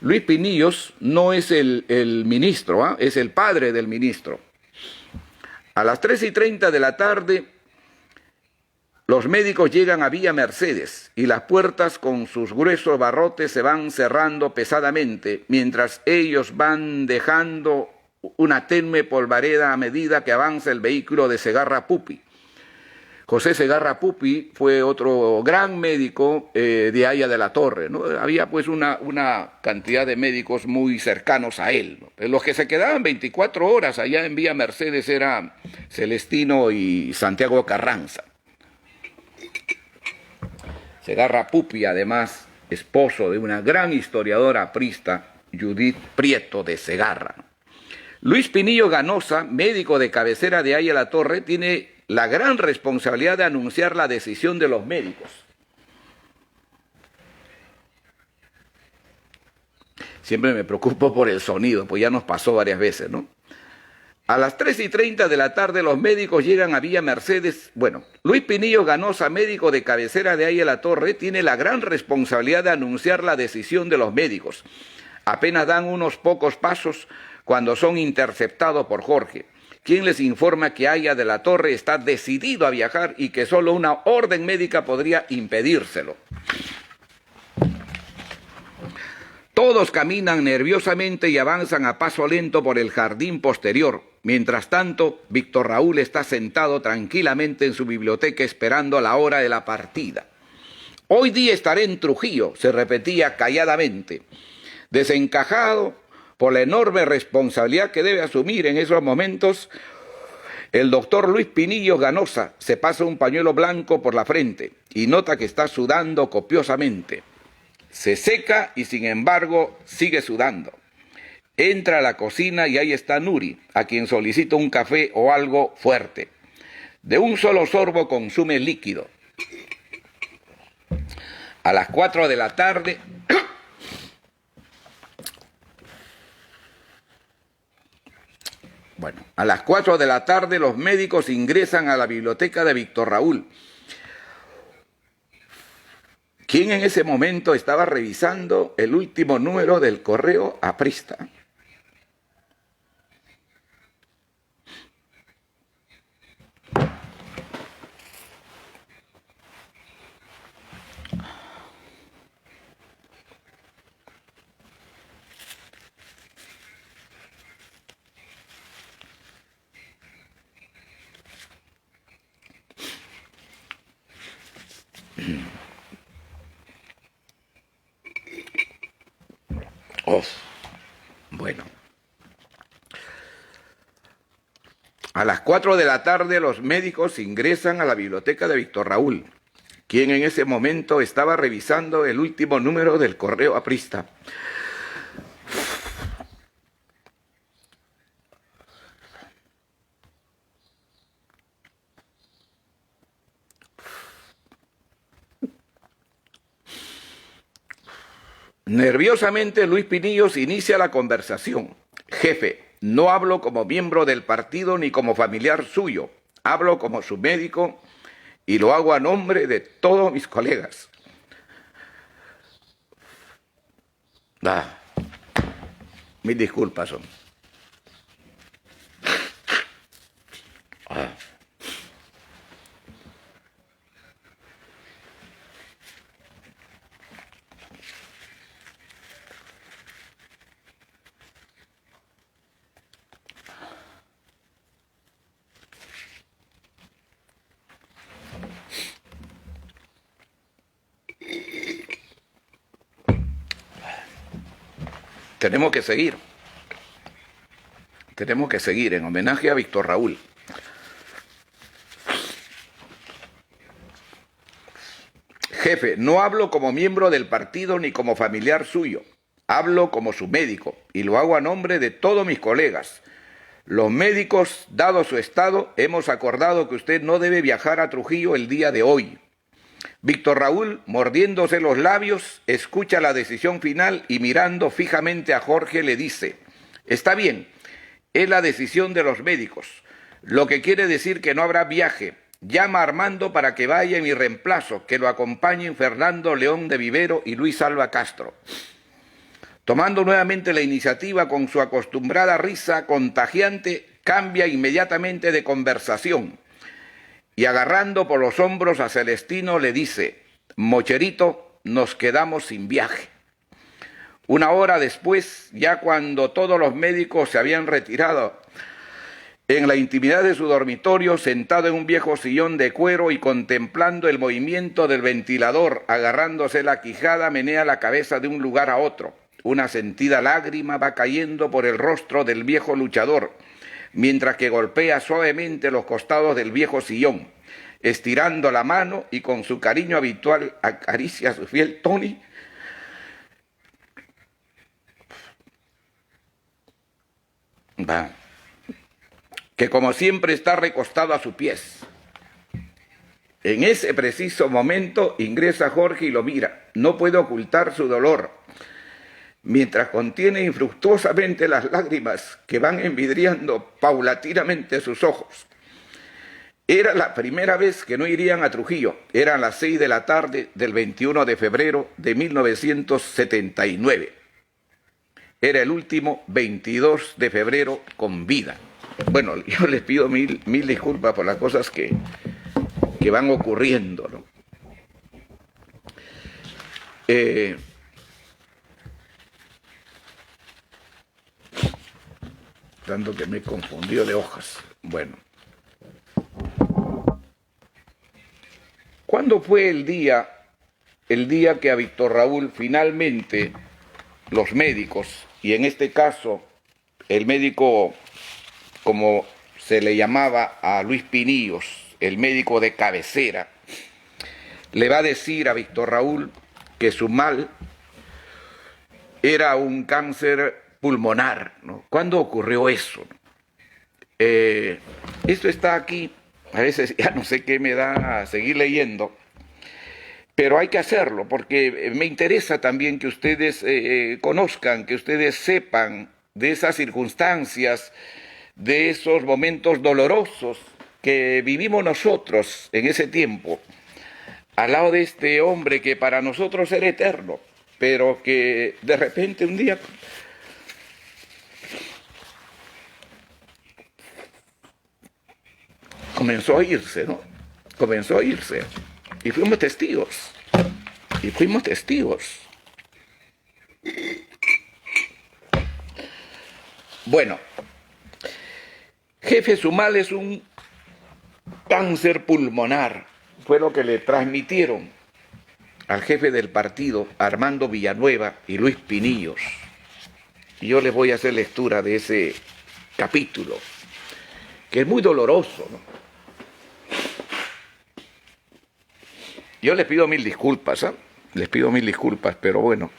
Luis Pinillos no es el ministro, es el padre del ministro. A las 3:30 de la tarde, los médicos llegan a Villa Mercedes y las puertas con sus gruesos barrotes se van cerrando pesadamente, mientras ellos van dejando una tenue polvareda a medida que avanza el vehículo de Segarra Pupi. José Segarra Pupi fue otro gran médico de Aya de la Torre, ¿no? Había pues una cantidad de médicos muy cercanos a él, ¿no? Los que se quedaban 24 horas allá en Villa Mercedes eran Celestino y Santiago Carranza. Segarra Pupi, además, esposo de una gran historiadora aprista, Judith Prieto de Segarra. Luis Pinillo Ganosa, médico de cabecera de Aya de la Torre, tiene la gran responsabilidad de anunciar la decisión de los médicos. Siempre me preocupo por el sonido, pues ya nos pasó varias veces, ¿no? A las 3:30 de la tarde los médicos llegan a Villa Mercedes. Bueno, Luis Pinillo Ganosa, médico de cabecera de Aya de la Torre, tiene la gran responsabilidad de anunciar la decisión de los médicos. Apenas dan unos pocos pasos cuando son interceptados por Jorge, quien les informa que Aya de la Torre está decidido a viajar y que solo una orden médica podría impedírselo. Todos caminan nerviosamente y avanzan a paso lento por el jardín posterior. Mientras tanto, Víctor Raúl está sentado tranquilamente en su biblioteca esperando la hora de la partida. Hoy día estaré en Trujillo, se repetía calladamente, desencajado por la enorme responsabilidad que debe asumir en esos momentos. El doctor Luis Pinillos Ganosa se pasa un pañuelo blanco por la frente y nota que está sudando copiosamente. Se seca y sin embargo sigue sudando. Entra a la cocina y ahí está Nuri, a quien solicita un café o algo fuerte. De un solo sorbo consume líquido. A las 4 de la tarde... Bueno, a las 4 de la tarde los médicos ingresan a la biblioteca de Víctor Raúl, quien en ese momento estaba revisando el último número del Correo Aprista. Oh, bueno. A las 4 de la tarde los médicos ingresan a la biblioteca de Víctor Raúl, quien en ese momento estaba revisando el último número del Correo Aprista. Nerviosamente Luis Pinillos inicia la conversación. Jefe, no hablo como miembro del partido ni como familiar suyo. Hablo como su médico y lo hago a nombre de todos mis colegas. Mis disculpas son. Tenemos que seguir. Tenemos que seguir en homenaje a Víctor Raúl. Jefe, no hablo como miembro del partido ni como familiar suyo. Hablo como su médico y lo hago a nombre de todos mis colegas. Los médicos, dado su estado, hemos acordado que usted no debe viajar a Trujillo el día de hoy. Víctor Raúl, mordiéndose los labios, escucha la decisión final y mirando fijamente a Jorge le dice: está bien, es la decisión de los médicos, lo que quiere decir que no habrá viaje. Llama a Armando para que vaya en mi reemplazo, que lo acompañen Fernando León de Vivero y Luis Alba Castro. Tomando nuevamente la iniciativa con su acostumbrada risa contagiante, cambia inmediatamente de conversación y agarrando por los hombros a Celestino le dice: Mocherito, nos quedamos sin viaje. Una hora después, ya cuando todos los médicos se habían retirado, en la intimidad de su dormitorio, sentado en un viejo sillón de cuero y contemplando el movimiento del ventilador, agarrándose la quijada, menea la cabeza de un lugar a otro. Una sentida lágrima va cayendo por el rostro del viejo luchador, mientras que golpea suavemente los costados del viejo sillón, estirando la mano y con su cariño habitual acaricia a su fiel Tony. Que como siempre está recostado a sus pies. En ese preciso momento ingresa Jorge y lo mira. No puede ocultar su dolor, mientras contiene infructuosamente las lágrimas que van envidriando paulatinamente sus ojos. Era la primera vez que no irían a Trujillo. Eran las 6 de la tarde del 21 de febrero de 1979. Era el último 22 de febrero con vida. Bueno, yo les pido mil disculpas por las cosas que van ocurriendo, ¿no? Tanto que me confundió de hojas. Bueno. ¿Cuándo fue el día que a Víctor Raúl finalmente los médicos, y en este caso el médico, como se le llamaba a Luis Pinillos, el médico de cabecera, le va a decir a Víctor Raúl que su mal era un cáncer pulmonar, ¿no? ¿Cuándo ocurrió eso? Esto está aquí, a veces ya no sé qué me da a seguir leyendo, pero hay que hacerlo porque me interesa también que ustedes conozcan, que ustedes sepan de esas circunstancias, de esos momentos dolorosos que vivimos nosotros en ese tiempo, al lado de este hombre que para nosotros era eterno, pero que de repente un día comenzó a irse, ¿no? Comenzó a irse. Y fuimos testigos. Y fuimos testigos. Bueno, jefe, su mal es un cáncer pulmonar. Fue lo que le transmitieron al jefe del partido, Armando Villanueva y Luis Pinillos. Y yo les voy a hacer lectura de ese capítulo, que es muy doloroso, ¿no? Yo les pido mil disculpas, ¿eh? Les pido mil disculpas, pero bueno,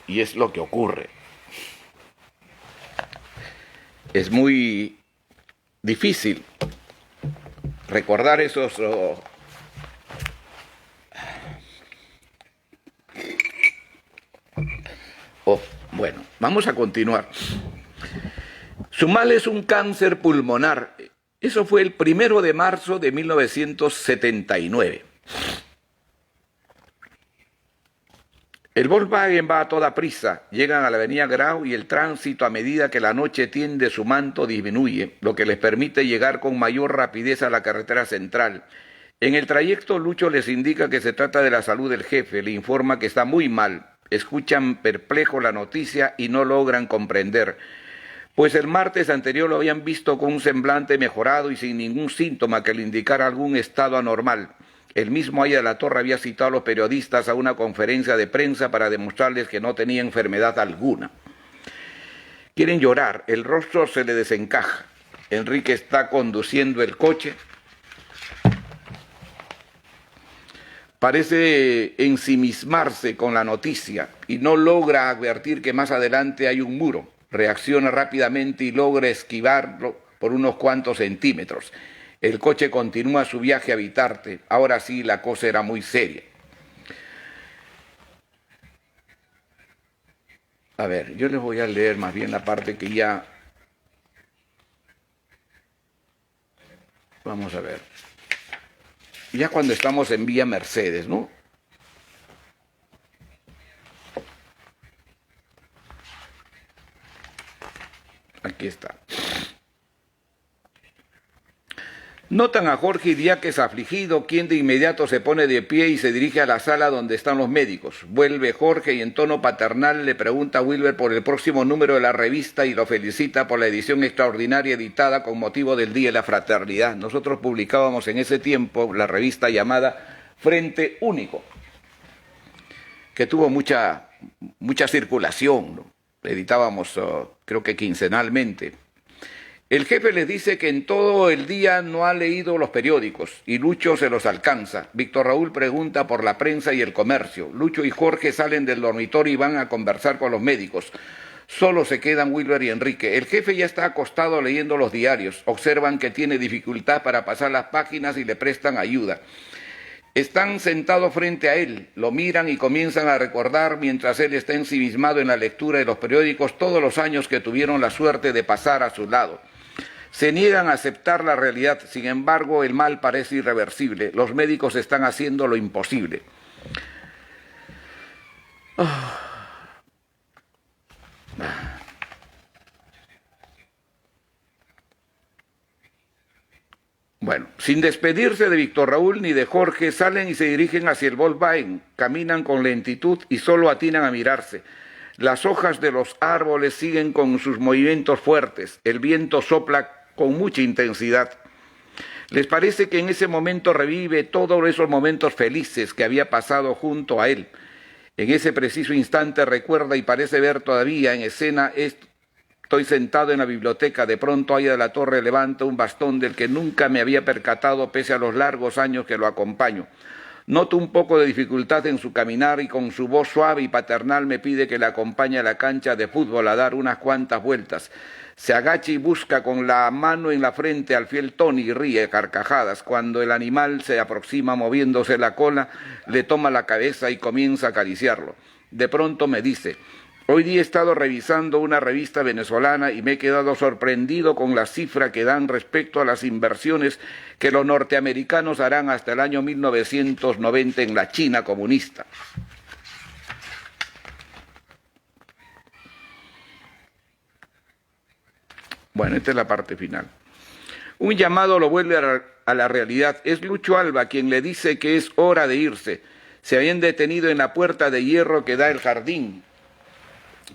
y es lo que ocurre. Es muy difícil recordar esos... bueno, vamos a continuar. Su mal es un cáncer pulmonar. Eso fue el 1 de marzo de 1979. El Volkswagen va a toda prisa, llegan a la avenida Grau y el tránsito a medida que la noche tiende su manto disminuye, lo que les permite llegar con mayor rapidez a la carretera central. En el trayecto Lucho les indica que se trata de la salud del jefe, le informa que está muy mal, escuchan perplejos la noticia y no logran comprender. Pues el martes anterior lo habían visto con un semblante mejorado y sin ningún síntoma que le indicara algún estado anormal. El mismo Aya de la Torre había citado a los periodistas a una conferencia de prensa para demostrarles que no tenía enfermedad alguna. Quieren llorar, el rostro se le desencaja. Enrique está conduciendo el coche. Parece ensimismarse con la noticia y no logra advertir que más adelante hay un muro. Reacciona rápidamente y logra esquivarlo por unos cuantos centímetros. El coche continúa su viaje a Vitarte. Ahora sí, la cosa era muy seria. A ver, yo les voy a leer más bien la parte que ya... Vamos a ver. Ya cuando estamos en Vía Mercedes, ¿no? Aquí está. Notan a Jorge Idiáquez afligido, quien de inmediato se pone de pie y se dirige a la sala donde están los médicos. Vuelve Jorge y en tono paternal le pregunta a Wilber por el próximo número de la revista y lo felicita por la edición extraordinaria editada con motivo del Día de la Fraternidad. Nosotros publicábamos en ese tiempo la revista llamada Frente Único, que tuvo mucha circulación, ¿no? Editábamos creo que quincenalmente. El jefe les dice que en todo el día no ha leído los periódicos y Lucho se los alcanza. Víctor Raúl pregunta por la prensa y el comercio. Lucho y Jorge salen del dormitorio y van a conversar con los médicos. Solo se quedan Wilber y Enrique. El jefe ya está acostado leyendo los diarios. Observan que tiene dificultad para pasar las páginas y le prestan ayuda. Están sentados frente a él, lo miran y comienzan a recordar mientras él está ensimismado en la lectura de los periódicos todos los años que tuvieron la suerte de pasar a su lado. Se niegan a aceptar la realidad, sin embargo el mal parece irreversible. Los médicos están haciendo lo imposible. Bueno, sin despedirse de Víctor Raúl ni de Jorge, salen y se dirigen hacia el Volkswagen, caminan con lentitud y solo atinan a mirarse. Las hojas de los árboles siguen con sus movimientos fuertes, el viento sopla con mucha intensidad. Les parece que en ese momento revive todos esos momentos felices que había pasado junto a él. En ese preciso instante recuerda y parece ver todavía en escena: estoy sentado en la biblioteca, de pronto Aya de la Torre levanta un bastón del que nunca me había percatado pese a los largos años que lo acompaño. Noto un poco de dificultad en su caminar y con su voz suave y paternal me pide que le acompañe a la cancha de fútbol a dar unas cuantas vueltas. Se agacha y busca con la mano en la frente al fiel Tony y ríe carcajadas. Cuando el animal se aproxima moviéndose la cola, le toma la cabeza y comienza a acariciarlo. De pronto me dice: hoy día he estado revisando una revista venezolana y me he quedado sorprendido con la cifra que dan respecto a las inversiones que los norteamericanos harán hasta el año 1990 en la China comunista. Bueno, esta es la parte final. Un llamado lo vuelve a la realidad. Es Lucho Alba quien le dice que es hora de irse. Se habían detenido en la puerta de hierro que da al jardín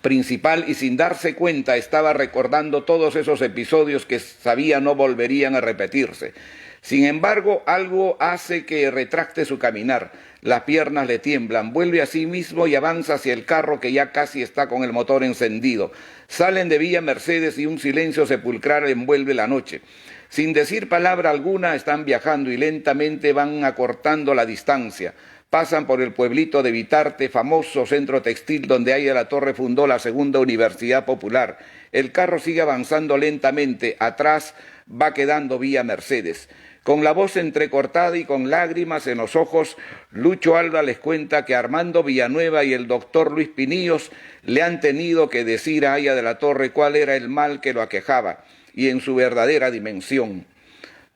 principal y sin darse cuenta estaba recordando todos esos episodios que sabía no volverían a repetirse. Sin embargo, algo hace que retracte su caminar. Las piernas le tiemblan, vuelve a sí mismo y avanza hacia el carro que ya casi está con el motor encendido. Salen de Villa Mercedes y un silencio sepulcral envuelve la noche. Sin decir palabra alguna están viajando y lentamente van acortando la distancia. Pasan por el pueblito de Vitarte, famoso centro textil donde Aya de la Torre fundó la segunda universidad popular. El carro sigue avanzando lentamente, atrás va quedando Villa Mercedes. Con la voz entrecortada y con lágrimas en los ojos, Lucho Alba les cuenta que Armando Villanueva y el doctor Luis Pinillos le han tenido que decir a Aya de la Torre cuál era el mal que lo aquejaba y en su verdadera dimensión.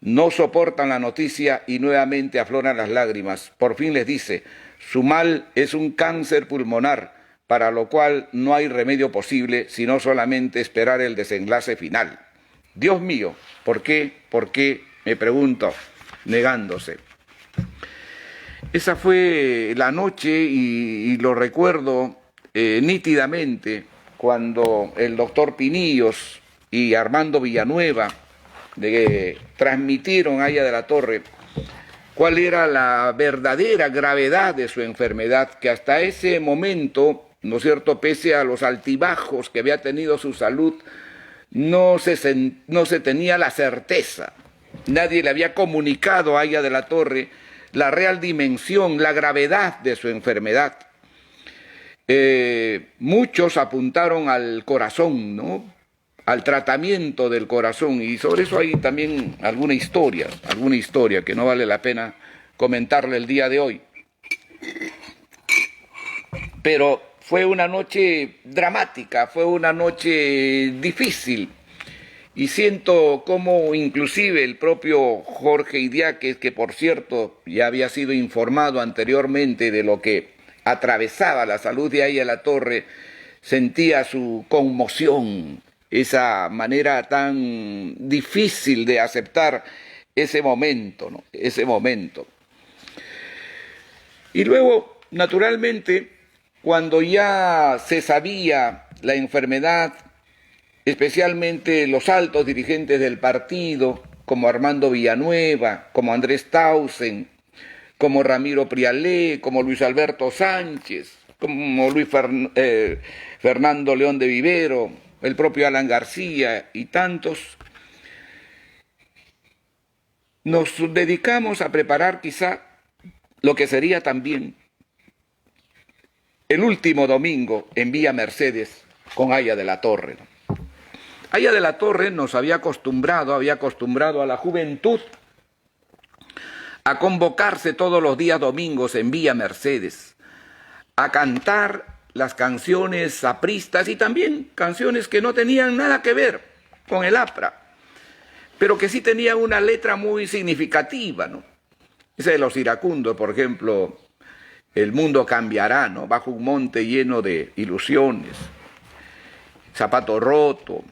No soportan la noticia y nuevamente afloran las lágrimas. Por fin les dice: su mal es un cáncer pulmonar, para lo cual no hay remedio posible, sino solamente esperar el desenlace final. Dios mío, ¿por qué? ¿Por qué? Me pregunto, negándose. Esa fue la noche y lo recuerdo nítidamente cuando el doctor Pinillos y Armando Villanueva transmitieron a Aya de la Torre cuál era la verdadera gravedad de su enfermedad, que hasta ese momento, ¿no es cierto?, pese a los altibajos que había tenido su salud, no se tenía la certeza. Nadie le había comunicado a Aya de la Torre la real dimensión, la gravedad de su enfermedad. Muchos apuntaron al corazón, ¿no?, al tratamiento del corazón, y sobre eso hay también alguna historia que no vale la pena comentarle el día de hoy. Pero fue una noche dramática, fue una noche difícil, y siento como inclusive el propio Jorge Idiáquez, que por cierto ya había sido informado anteriormente de lo que atravesaba la salud de Aya de la Torre, sentía su conmoción, esa manera tan difícil de aceptar ese momento, ¿no?, ese momento. Y luego, naturalmente, cuando ya se sabía la enfermedad, especialmente los altos dirigentes del partido, como Armando Villanueva, como Andrés Tausen, como Ramiro Prialé, como Luis Alberto Sánchez, como Fernando León de Vivero, el propio Alan García y tantos, nos dedicamos a preparar quizá lo que sería también el último domingo en Villa Mercedes con Aya de la Torre. Aya de la Torre nos había acostumbrado a la juventud a convocarse todos los días domingos en Villa Mercedes, a cantar las canciones apristas y también canciones que no tenían nada que ver con el APRA, pero que sí tenían una letra muy significativa, ¿no? Esa de los iracundos, por ejemplo, El mundo cambiará, ¿no?, Bajo un monte lleno de ilusiones, Zapato roto,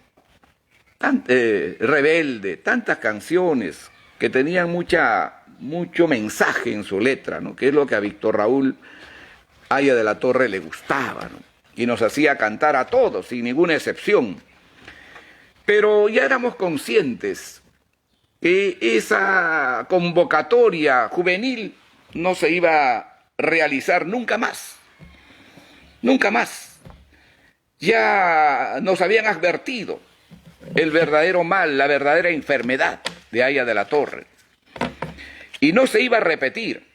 Rebelde, tantas canciones que tenían mucho mensaje en su letra, ¿no? Que es lo que a Víctor Raúl Haya de la Torre le gustaba, ¿no? Y nos hacía cantar a todos, sin ninguna excepción. Pero ya éramos conscientes que esa convocatoria juvenil no se iba a realizar nunca más. Nunca más. Ya nos habían advertido el verdadero mal, la verdadera enfermedad de Haya de la Torre. Y no se iba a repetir.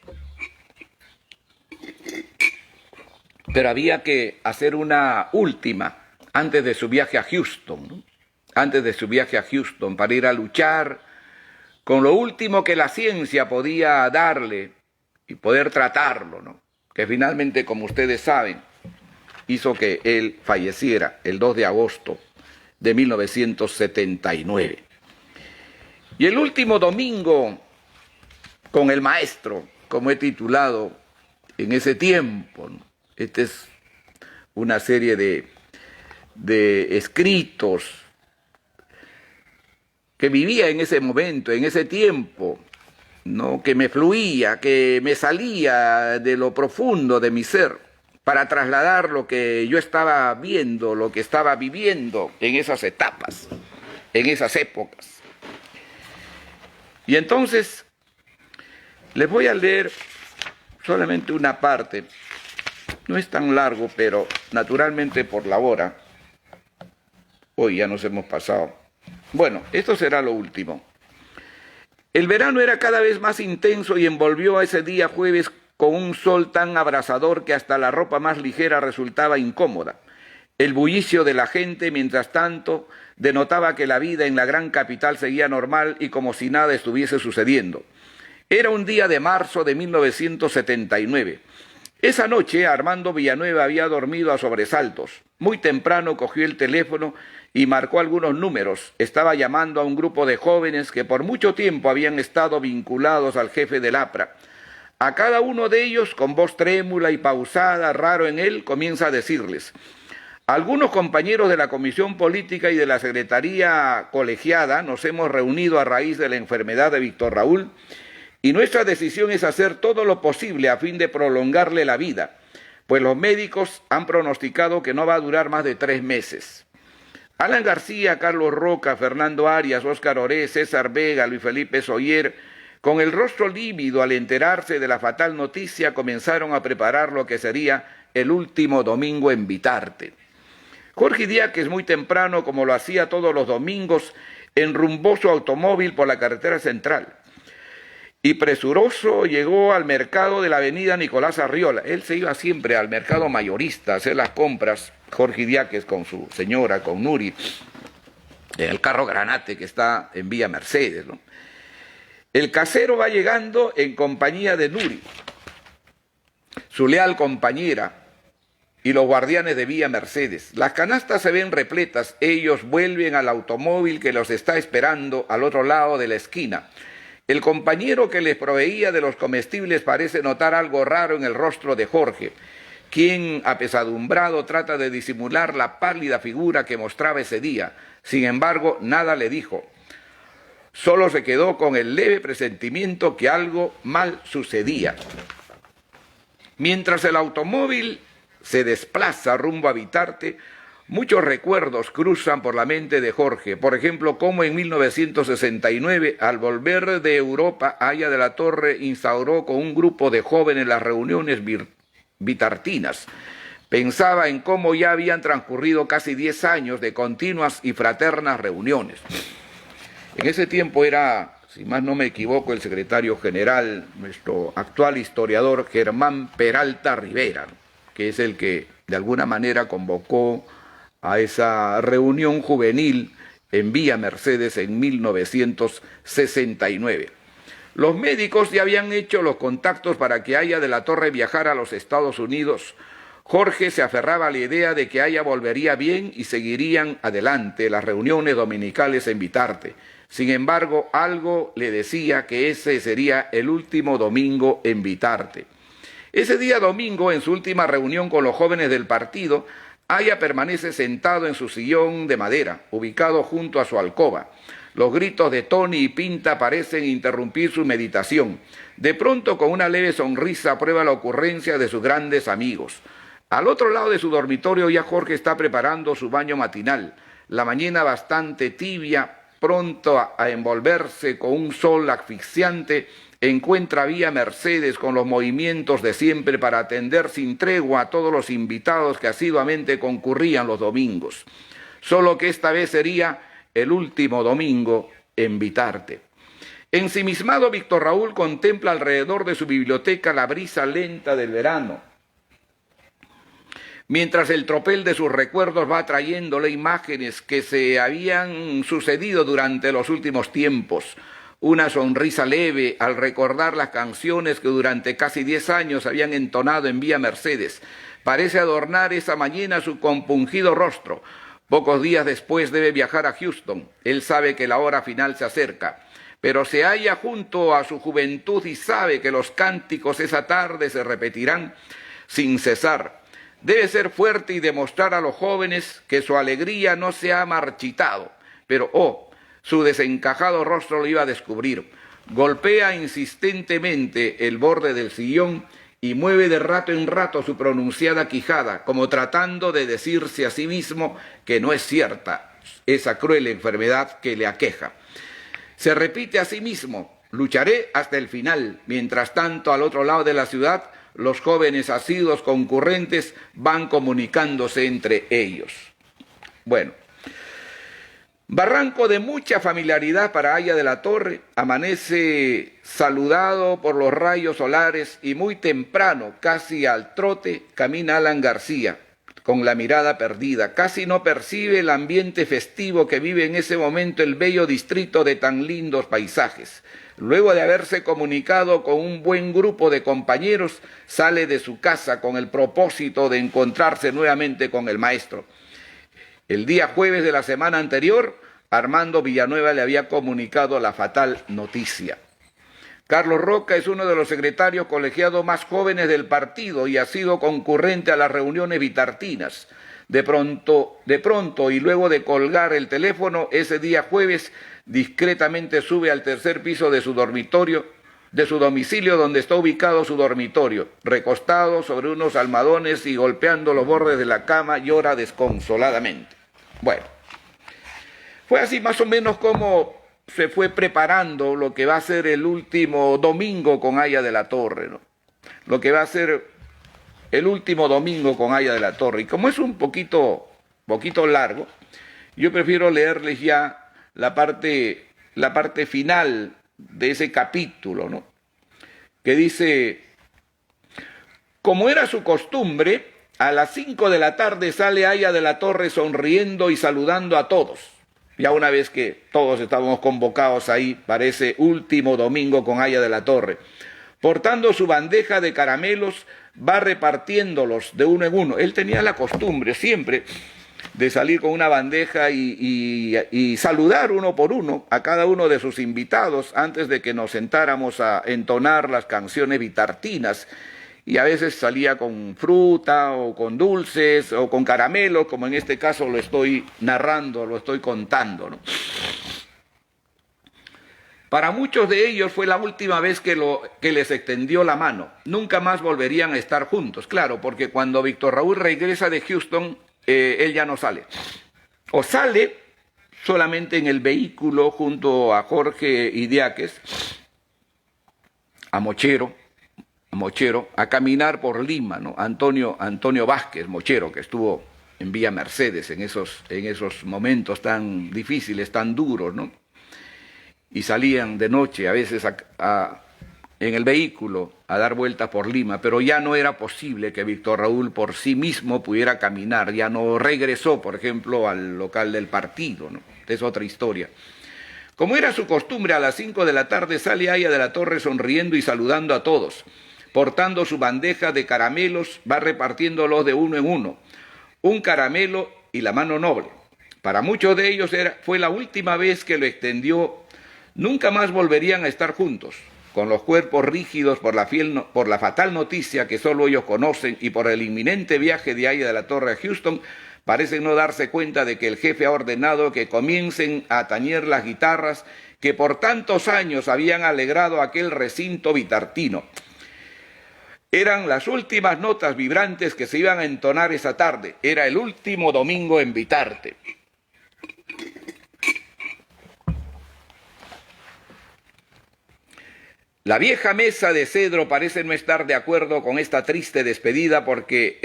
Pero había que hacer una última antes de su viaje a Houston, ¿no? Antes de su viaje a Houston, para ir a luchar con lo último que la ciencia podía darle y poder tratarlo, ¿no? Que finalmente, como ustedes saben, hizo que él falleciera el 2 de agosto de 1979. Y el último domingo con el maestro, como he titulado en ese tiempo, ¿no? Esta es una serie de escritos que vivía en ese momento, en ese tiempo, ¿no? Que me fluía, que me salía de lo profundo de mi ser para trasladar lo que yo estaba viendo, lo que estaba viviendo en esas etapas, en esas épocas. Y entonces les voy a leer solamente una parte. No es tan largo, pero naturalmente por la hora, hoy ya nos hemos pasado. Bueno, esto será lo último. El verano era cada vez más intenso y envolvió a ese día jueves con un sol tan abrasador que hasta la ropa más ligera resultaba incómoda. El bullicio de la gente, mientras tanto, denotaba que la vida en la gran capital seguía normal y como si nada estuviese sucediendo. Era un día de marzo de 1979. Esa noche Armando Villanueva había dormido a sobresaltos. Muy temprano cogió el teléfono y marcó algunos números. Estaba llamando a un grupo de jóvenes que por mucho tiempo habían estado vinculados al jefe del APRA. A cada uno de ellos, con voz trémula y pausada, raro en él, comienza a decirles: algunos compañeros de la Comisión Política y de la Secretaría Colegiada nos hemos reunido a raíz de la enfermedad de Víctor Raúl y nuestra decisión es hacer todo lo posible a fin de prolongarle la vida, pues los médicos han pronosticado que no va a durar más de 3 meses. Alan García, Carlos Roca, Fernando Arias, Óscar Oré, César Vega, Luis Felipe Soyer, con el rostro lívido al enterarse de la fatal noticia, comenzaron a preparar lo que sería el último domingo en Vitarte. Jorge Idiáquez, muy temprano, como lo hacía todos los domingos, enrumbó su automóvil por la carretera central y presuroso llegó al mercado de la avenida Nicolás Arriola. Él se iba siempre al mercado mayorista a hacer las compras, Jorge Idiáquez con su señora, con Nuri, en el carro Granate que está en Vía Mercedes, ¿no? El casero va llegando en compañía de Nuri, su leal compañera, y los guardianes de Vía Mercedes. Las canastas se ven repletas. Ellos vuelven al automóvil que los está esperando al otro lado de la esquina. El compañero que les proveía de los comestibles parece notar algo raro en el rostro de Jorge, quien, apesadumbrado, trata de disimular la pálida figura que mostraba ese día. Sin embargo, nada le dijo. Solo se quedó con el leve presentimiento que algo mal sucedía. Mientras el automóvil se desplaza rumbo a Vitarte, muchos recuerdos cruzan por la mente de Jorge. Por ejemplo, cómo en 1969, al volver de Europa, Haya de la Torre instauró con un grupo de jóvenes las reuniones vitartinas. Pensaba en cómo ya habían transcurrido casi 10 años de continuas y fraternas reuniones. En ese tiempo era, si más no me equivoco, el secretario general, nuestro actual historiador Germán Peralta Rivera, que es el que de alguna manera convocó a esa reunión juvenil en Vía Mercedes en 1969. Los médicos ya habían hecho los contactos para que Haya de la Torre viajara a los Estados Unidos. Jorge se aferraba a la idea de que Haya volvería bien y seguirían adelante las reuniones dominicales en Vitarte. Sin embargo, algo le decía que ese sería el último domingo en Vitarte. Ese día domingo, en su última reunión con los jóvenes del partido, Haya permanece sentado en su sillón de madera, ubicado junto a su alcoba. Los gritos de Tony y Pinta parecen interrumpir su meditación. De pronto, con una leve sonrisa, aprueba la ocurrencia de sus grandes amigos. Al otro lado de su dormitorio ya Jorge está preparando su baño matinal. La mañana bastante tibia, pronto a envolverse con un sol asfixiante, encuentra vía Mercedes con los movimientos de siempre para atender sin tregua a todos los invitados que asiduamente concurrían los domingos. Solo que esta vez sería el último domingo en Vitarte. Ensimismado, Víctor Raúl contempla alrededor de su biblioteca la brisa lenta del verano, mientras el tropel de sus recuerdos va trayéndole imágenes que se habían sucedido durante los últimos tiempos. Una sonrisa leve al recordar las canciones que durante casi 10 años habían entonado en vía Mercedes. Parece adornar esa mañana su compungido rostro. Pocos días después debe viajar a Houston. Él sabe que la hora final se acerca, pero se halla junto a su juventud y sabe que los cánticos esa tarde se repetirán sin cesar. Debe ser fuerte y demostrar a los jóvenes que su alegría no se ha marchitado, pero su desencajado rostro lo iba a descubrir. Golpea insistentemente el borde del sillón y mueve de rato en rato su pronunciada quijada, como tratando de decirse a sí mismo que no es cierta esa cruel enfermedad que le aqueja. Se repite a sí mismo: lucharé hasta el final. Mientras tanto, al otro lado de la ciudad, los jóvenes asiduos concurrentes van comunicándose entre ellos. Bueno, barranco de mucha familiaridad para Haya de la Torre, amanece saludado por los rayos solares y muy temprano, casi al trote, camina Alan García, con la mirada perdida. Casi no percibe el ambiente festivo que vive en ese momento el bello distrito de tan lindos paisajes. Luego de haberse comunicado con un buen grupo de compañeros, sale de su casa con el propósito de encontrarse nuevamente con el maestro. El día jueves de la semana anterior, Armando Villanueva le había comunicado la fatal noticia. Carlos Roca es uno de los secretarios colegiados más jóvenes del partido y ha sido concurrente a las reuniones vitartinas. De pronto, y luego de colgar el teléfono, ese día jueves, discretamente sube al tercer piso de su dormitorio, de su domicilio donde está ubicado su dormitorio. Recostado sobre unos almohadones y golpeando los bordes de la cama, llora desconsoladamente. Bueno, fue así más o menos como se fue preparando lo que va a ser el último domingo con Haya de la Torre, ¿no? Lo que va a ser el último domingo con Haya de la Torre. Y como es un poquito largo, yo prefiero leerles ya la parte final de ese capítulo, ¿no? Que dice: como era su costumbre, a las 5 de la tarde sale Haya de la Torre sonriendo y saludando a todos. Ya una vez que todos estábamos convocados ahí para ese último domingo con Haya de la Torre. Portando su bandeja de caramelos, va repartiéndolos de uno en uno. Él tenía la costumbre siempre de salir con una bandeja y saludar uno por uno a cada uno de sus invitados antes de que nos sentáramos a entonar las canciones vitartinas. Y a veces salía con fruta o con dulces o con caramelos, como en este caso lo estoy narrando, lo estoy contando, ¿no? Para muchos de ellos fue la última vez que les extendió la mano. Nunca más volverían a estar juntos, claro, porque cuando Víctor Raúl regresa de Houston, él ya no sale. O sale solamente en el vehículo junto a Jorge Idiáquez, a Mochero, a caminar por Lima, ¿no? Antonio Vázquez, Mochero, que estuvo en vía Mercedes en esos momentos tan difíciles, tan duros, ¿no? Y salían de noche a veces en el vehículo a dar vueltas por Lima, pero ya no era posible que Víctor Raúl por sí mismo pudiera caminar, ya no regresó, por ejemplo, al local del partido, ¿no? Es otra historia. Como era su costumbre, a las 5 de la tarde sale Haya de la Torre sonriendo y saludando a todos. Portando su bandeja de caramelos, va repartiéndolos de uno en uno. Un caramelo y la mano noble. Para muchos de ellos fue la última vez que lo extendió. Nunca más volverían a estar juntos, con los cuerpos rígidos por la fatal noticia que solo ellos conocen y por el inminente viaje de Haya de la Torre a Houston. parecen no darse cuenta de que el jefe ha ordenado que comiencen a tañer las guitarras que por tantos años habían alegrado aquel recinto vitartino. Eran las últimas notas vibrantes que se iban a entonar esa tarde. Era el último domingo en Vitarte. La vieja mesa de cedro parece no estar de acuerdo con esta triste despedida porque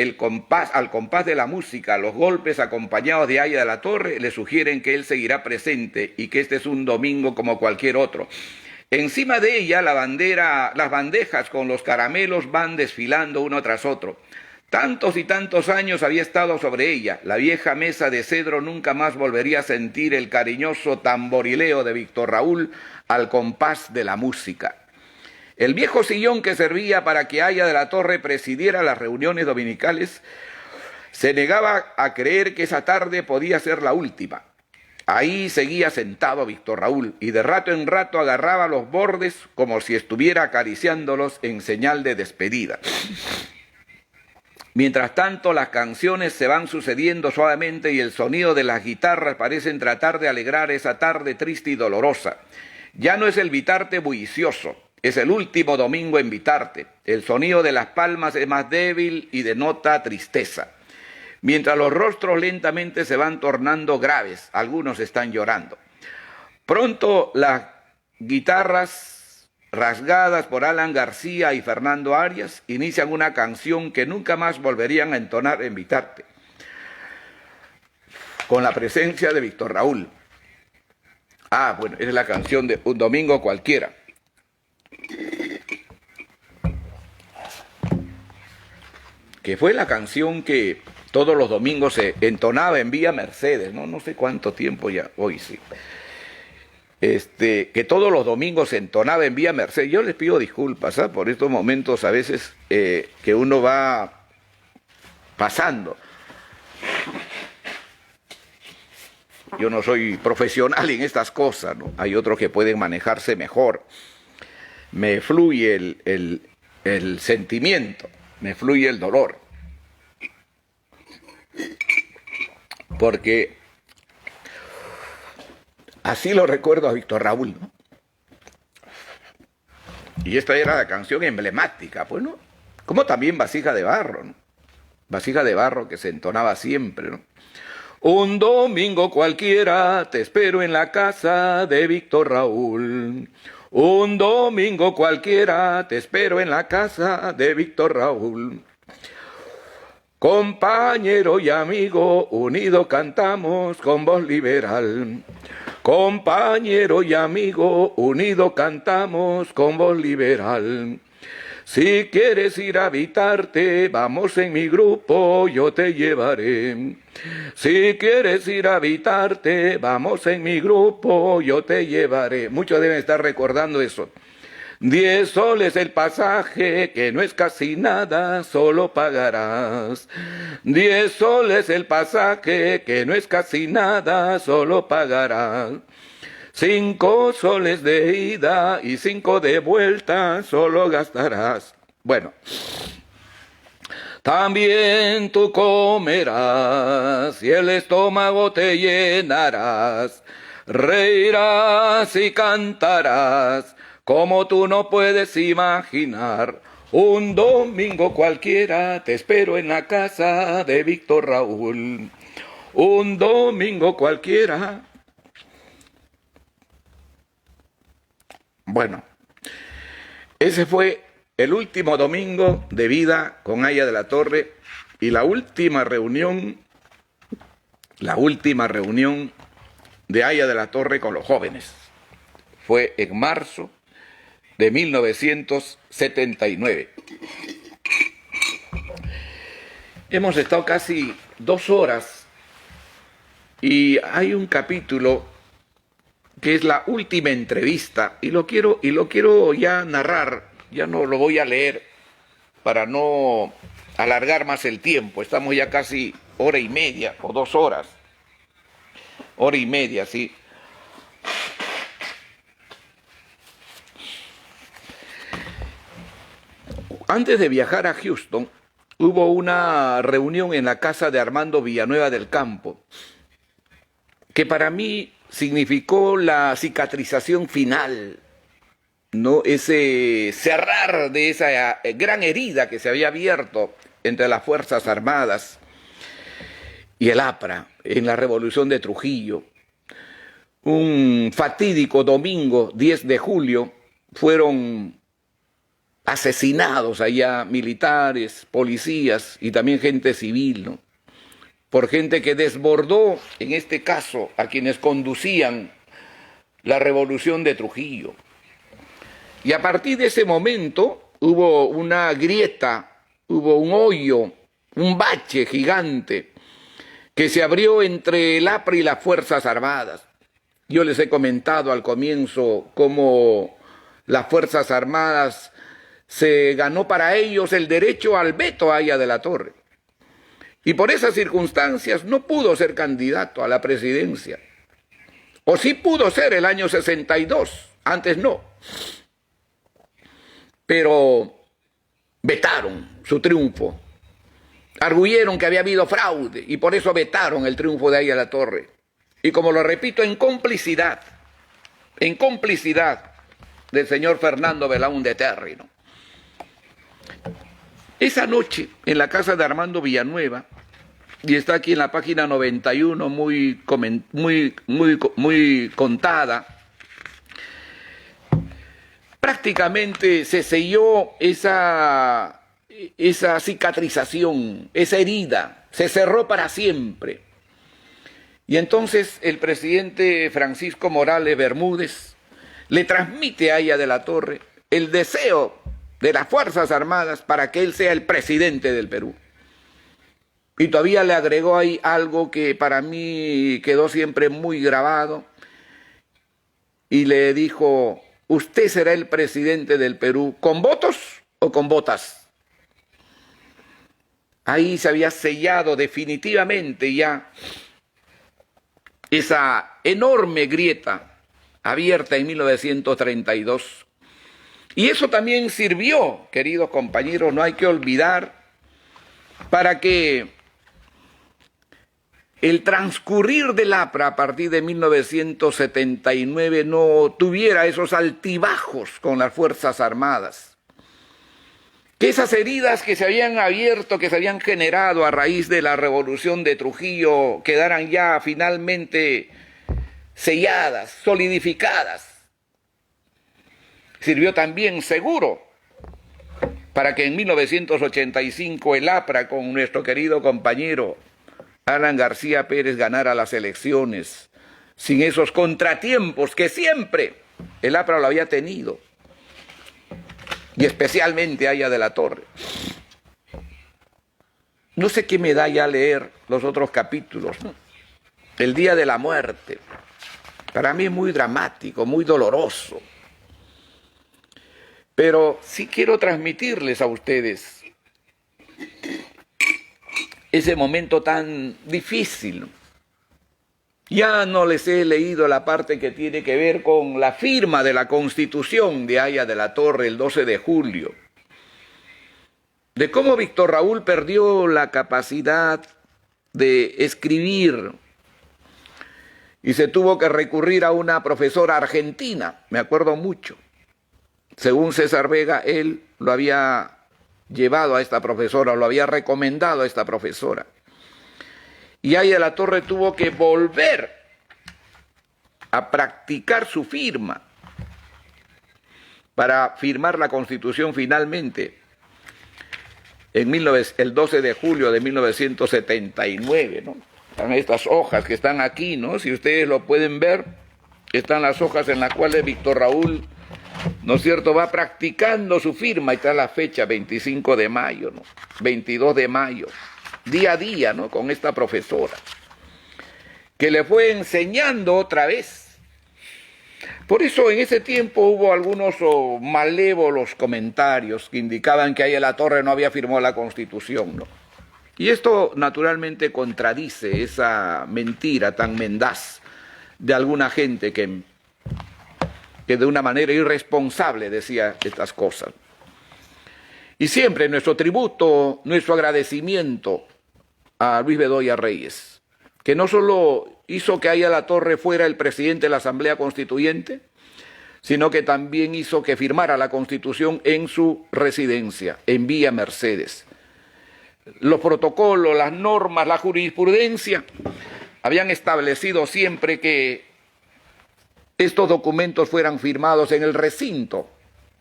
al compás de la música, los golpes acompañados de Aya de la Torre le sugieren que él seguirá presente y que este es un domingo como cualquier otro. Encima de ella las bandejas con los caramelos van desfilando uno tras otro. Tantos y tantos años había estado sobre ella. La vieja mesa de cedro nunca más volvería a sentir el cariñoso tamborileo de Víctor Raúl al compás de la música. El viejo sillón que servía para que Aya de la Torre presidiera las reuniones dominicales se negaba a creer que esa tarde podía ser la última. Ahí seguía sentado Víctor Raúl y de rato en rato agarraba los bordes como si estuviera acariciándolos en señal de despedida. Mientras tanto, las canciones se van sucediendo suavemente y el sonido de las guitarras parecen tratar de alegrar esa tarde triste y dolorosa. Ya no es el Vitarte bullicioso. Es el último domingo en Vitarte. El sonido de las palmas es más débil y denota tristeza. Mientras los rostros lentamente se van tornando graves, algunos están llorando. Pronto las guitarras rasgadas por Alan García y Fernando Arias inician una canción que nunca más volverían a entonar en Vitarte, con la presencia de Víctor Raúl. Bueno, es la canción de Un Domingo Cualquiera. Que fue la canción que todos los domingos se entonaba en Vía Mercedes, no sé cuánto tiempo ya, hoy sí. Que todos los domingos se entonaba en Vía Mercedes. Yo les pido disculpas por estos momentos a veces que uno va pasando. Yo no soy profesional en estas cosas, ¿no? Hay otros que pueden manejarse mejor. Me fluye el sentimiento, me fluye el dolor. Porque así lo recuerdo a Víctor Raúl, ¿no? Y esta era la canción emblemática, pues, ¿no? Como también Vasija de Barro, ¿no? Vasija de Barro que se entonaba siempre, ¿no? Un domingo cualquiera te espero en la casa de Víctor Raúl. Un domingo cualquiera te espero en la casa de Víctor Raúl. Compañero y amigo, unido cantamos con voz liberal. Compañero y amigo, unido cantamos con voz liberal. Si quieres ir a Vitarte, vamos en mi grupo, yo te llevaré. Si quieres ir a Vitarte, vamos en mi grupo, yo te llevaré. Muchos deben estar recordando eso. 10 soles el pasaje, que no es casi nada, solo pagarás. 10 soles el pasaje, que no es casi nada, solo pagarás. 5 soles de ida y 5 de vuelta, solo gastarás. Bueno, también tú comerás y el estómago te llenarás. Reirás y cantarás como tú no puedes imaginar. Un domingo cualquiera te espero en la casa de Víctor Raúl. Un domingo cualquiera. Bueno, ese fue el último domingo de vida con Aya de la Torre y la última reunión de Aya de la Torre con los jóvenes. Fue en marzo de 1979. Hemos estado casi 2 horas y hay un capítulo que es la última entrevista, y lo quiero ya narrar, ya no lo voy a leer para no alargar más el tiempo. Estamos ya casi 1:30 o 2 horas. 1:30, sí. Antes de viajar a Houston, hubo una reunión en la casa de Armando Villanueva del Campo, que para mí significó la cicatrización final, ¿no? Ese cerrar de esa gran herida que se había abierto entre las Fuerzas Armadas y el APRA en la Revolución de Trujillo. Un fatídico domingo 10 de julio fueron asesinados allá militares, policías y también gente civil, ¿no? Por gente que desbordó, en este caso, a quienes conducían la Revolución de Trujillo. Y a partir de ese momento hubo una grieta, hubo un hoyo, un bache gigante que se abrió entre el APRA y las Fuerzas Armadas. Yo les he comentado al comienzo cómo las Fuerzas Armadas se ganó para ellos el derecho al veto a Haya de la Torre. Y por esas circunstancias no pudo ser candidato a la presidencia. O sí pudo ser el año 62, antes no. Pero vetaron su triunfo. Arguyeron que había habido fraude y por eso vetaron el triunfo de Haya de la Torre. Y como lo repito, en complicidad del señor Fernando Belaúnde Terry, ¿no? Esa noche, en la casa de Armando Villanueva, y está aquí en la página 91 muy contada, prácticamente se selló esa cicatrización, esa herida, se cerró para siempre. Y entonces el presidente Francisco Morales Bermúdez le transmite a Haya de la Torre el deseo de las Fuerzas Armadas para que él sea el presidente del Perú. Y todavía le agregó ahí algo que para mí quedó siempre muy grabado. Y le dijo, usted será el presidente del Perú, ¿con votos o con botas? Ahí se había sellado definitivamente ya esa enorme grieta abierta en 1932. Y eso también sirvió, queridos compañeros, no hay que olvidar, para que el transcurrir del APRA a partir de 1979 no tuviera esos altibajos con las Fuerzas Armadas. Que esas heridas que se habían abierto, que se habían generado a raíz de la Revolución de Trujillo, quedaran ya finalmente selladas, solidificadas. Sirvió también, seguro, para que en 1985 el APRA, con nuestro querido compañero Alan García Pérez, ganara las elecciones, sin esos contratiempos que siempre el APRA lo había tenido, y especialmente Haya de la Torre. No sé qué me da ya leer los otros capítulos, ¿no? El día de la muerte, para mí es muy dramático, muy doloroso. Pero sí quiero transmitirles a ustedes ese momento tan difícil. Ya no les he leído la parte que tiene que ver con la firma de la Constitución de Haya de la Torre el 12 de julio. De cómo Víctor Raúl perdió la capacidad de escribir y se tuvo que recurrir a una profesora argentina, me acuerdo mucho. Según César Vega, él lo había llevado a esta profesora, lo había recomendado a esta profesora. Y Haya de la Torre tuvo que volver a practicar su firma para firmar la Constitución finalmente el 12 de julio de 1979, ¿no? Están estas hojas que están aquí, ¿no? Si ustedes lo pueden ver, están las hojas en las cuales Víctor Raúl, ¿no es cierto?, va practicando su firma, y está la fecha 25 de mayo, ¿no? 22 de mayo, día a día, ¿no?, con esta profesora, que le fue enseñando otra vez. Por eso en ese tiempo hubo algunos malévolos comentarios que indicaban que Haya de la Torre no había firmado la Constitución, ¿no? Y esto naturalmente contradice esa mentira tan mendaz de alguna gente que de una manera irresponsable decía estas cosas. Y siempre nuestro tributo, nuestro agradecimiento a Luis Bedoya Reyes, que no solo hizo que Aya La Torre fuera el presidente de la Asamblea Constituyente, sino que también hizo que firmara la Constitución en su residencia, en Villa Mercedes. Los protocolos, las normas, la jurisprudencia habían establecido siempre que estos documentos fueran firmados en el recinto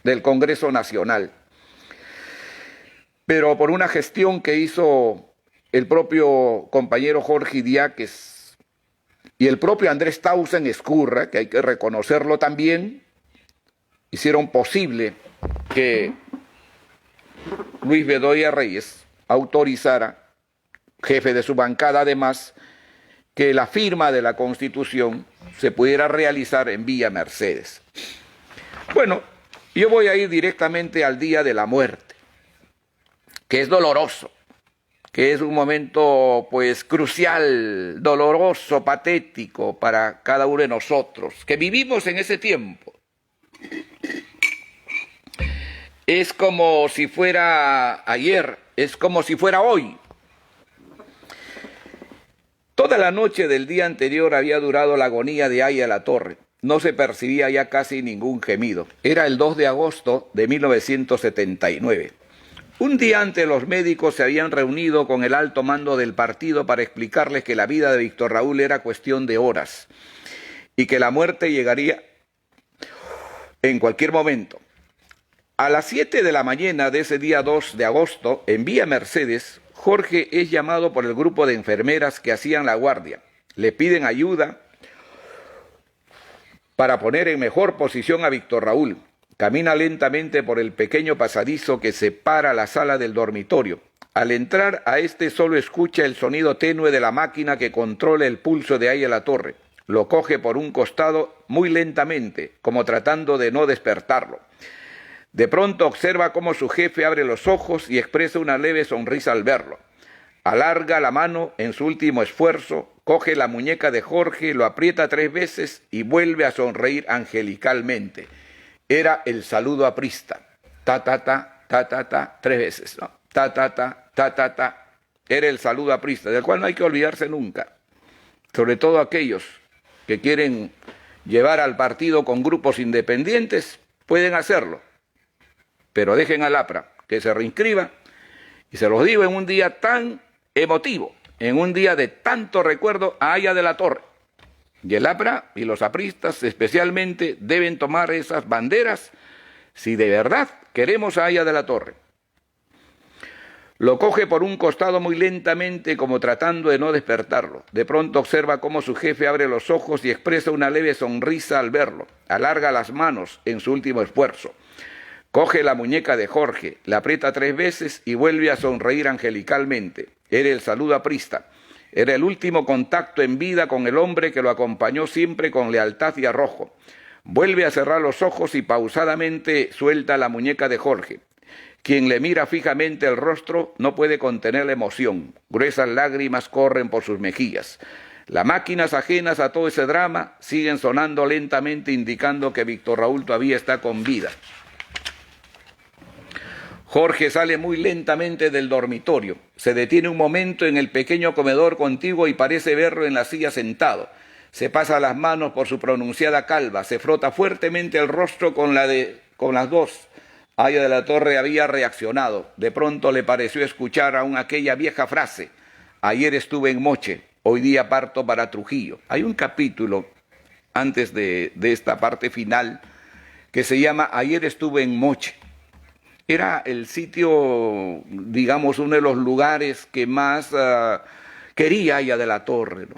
del Congreso Nacional. Pero por una gestión que hizo el propio compañero Jorge Idiáquez y el propio Andrés Tausen Ezcurra, que hay que reconocerlo también, hicieron posible que Luis Bedoya Reyes autorizara, jefe de su bancada además, que la firma de la Constitución se pudiera realizar en Villa Mercedes. Bueno, yo voy a ir directamente al día de la muerte, que es doloroso, que es un momento pues crucial, doloroso, patético para cada uno de nosotros, que vivimos en ese tiempo. Es como si fuera ayer, es como si fuera hoy. Toda la noche del día anterior había durado la agonía de Aya La Torre. No se percibía ya casi ningún gemido. Era el 2 de agosto de 1979. Un día antes los médicos se habían reunido con el alto mando del partido para explicarles que la vida de Víctor Raúl era cuestión de horas y que la muerte llegaría en cualquier momento. A las 7 de la mañana de ese día 2 de agosto, en Villa Mercedes, Jorge es llamado por el grupo de enfermeras que hacían la guardia. Le piden ayuda para poner en mejor posición a Víctor Raúl. Camina lentamente por el pequeño pasadizo que separa la sala del dormitorio. Al entrar a este solo escucha el sonido tenue de la máquina que controla el pulso de Aya La Torre. Lo coge por un costado muy lentamente, como tratando de no despertarlo. De pronto observa cómo su jefe abre los ojos y expresa una leve sonrisa al verlo. Alarga la mano en su último esfuerzo, coge la muñeca de Jorge, lo aprieta 3 veces y vuelve a sonreír angelicalmente. Era el saludo aprista. Ta, ta, ta, ta, ta, ta, 3 veces, ¿no? Ta, ta, ta, ta, ta, ta. Era el saludo aprista, del cual no hay que olvidarse nunca. Sobre todo aquellos que quieren llevar al partido con grupos independientes, pueden hacerlo. Pero dejen al APRA que se reinscriba, y se los digo en un día tan emotivo, en un día de tanto recuerdo a Aya de la Torre. Y el APRA y los apristas especialmente deben tomar esas banderas si de verdad queremos a Aya de la Torre. Lo coge por un costado muy lentamente como tratando de no despertarlo. De pronto observa cómo su jefe abre los ojos y expresa una leve sonrisa al verlo. Alarga las manos en su último esfuerzo. Coge la muñeca de Jorge, la aprieta 3 veces y vuelve a sonreír angelicalmente. Era el saludo aprista. Era el último contacto en vida con el hombre que lo acompañó siempre con lealtad y arrojo. Vuelve a cerrar los ojos y pausadamente suelta la muñeca de Jorge. Quien le mira fijamente el rostro no puede contener la emoción. Gruesas lágrimas corren por sus mejillas. Las máquinas ajenas a todo ese drama siguen sonando lentamente, indicando que Víctor Raúl todavía está con vida. Jorge sale muy lentamente del dormitorio. Se detiene un momento en el pequeño comedor contiguo y parece verlo en la silla sentado. Se pasa las manos por su pronunciada calva, se frota fuertemente el rostro con las dos. Aya de la Torre había reaccionado. De pronto le pareció escuchar aún aquella vieja frase: ayer estuve en Moche, hoy día parto para Trujillo. Hay un capítulo antes de esta parte final que se llama Ayer estuve en Moche. Era el sitio, digamos, uno de los lugares que más quería Aya de la Torre, ¿no?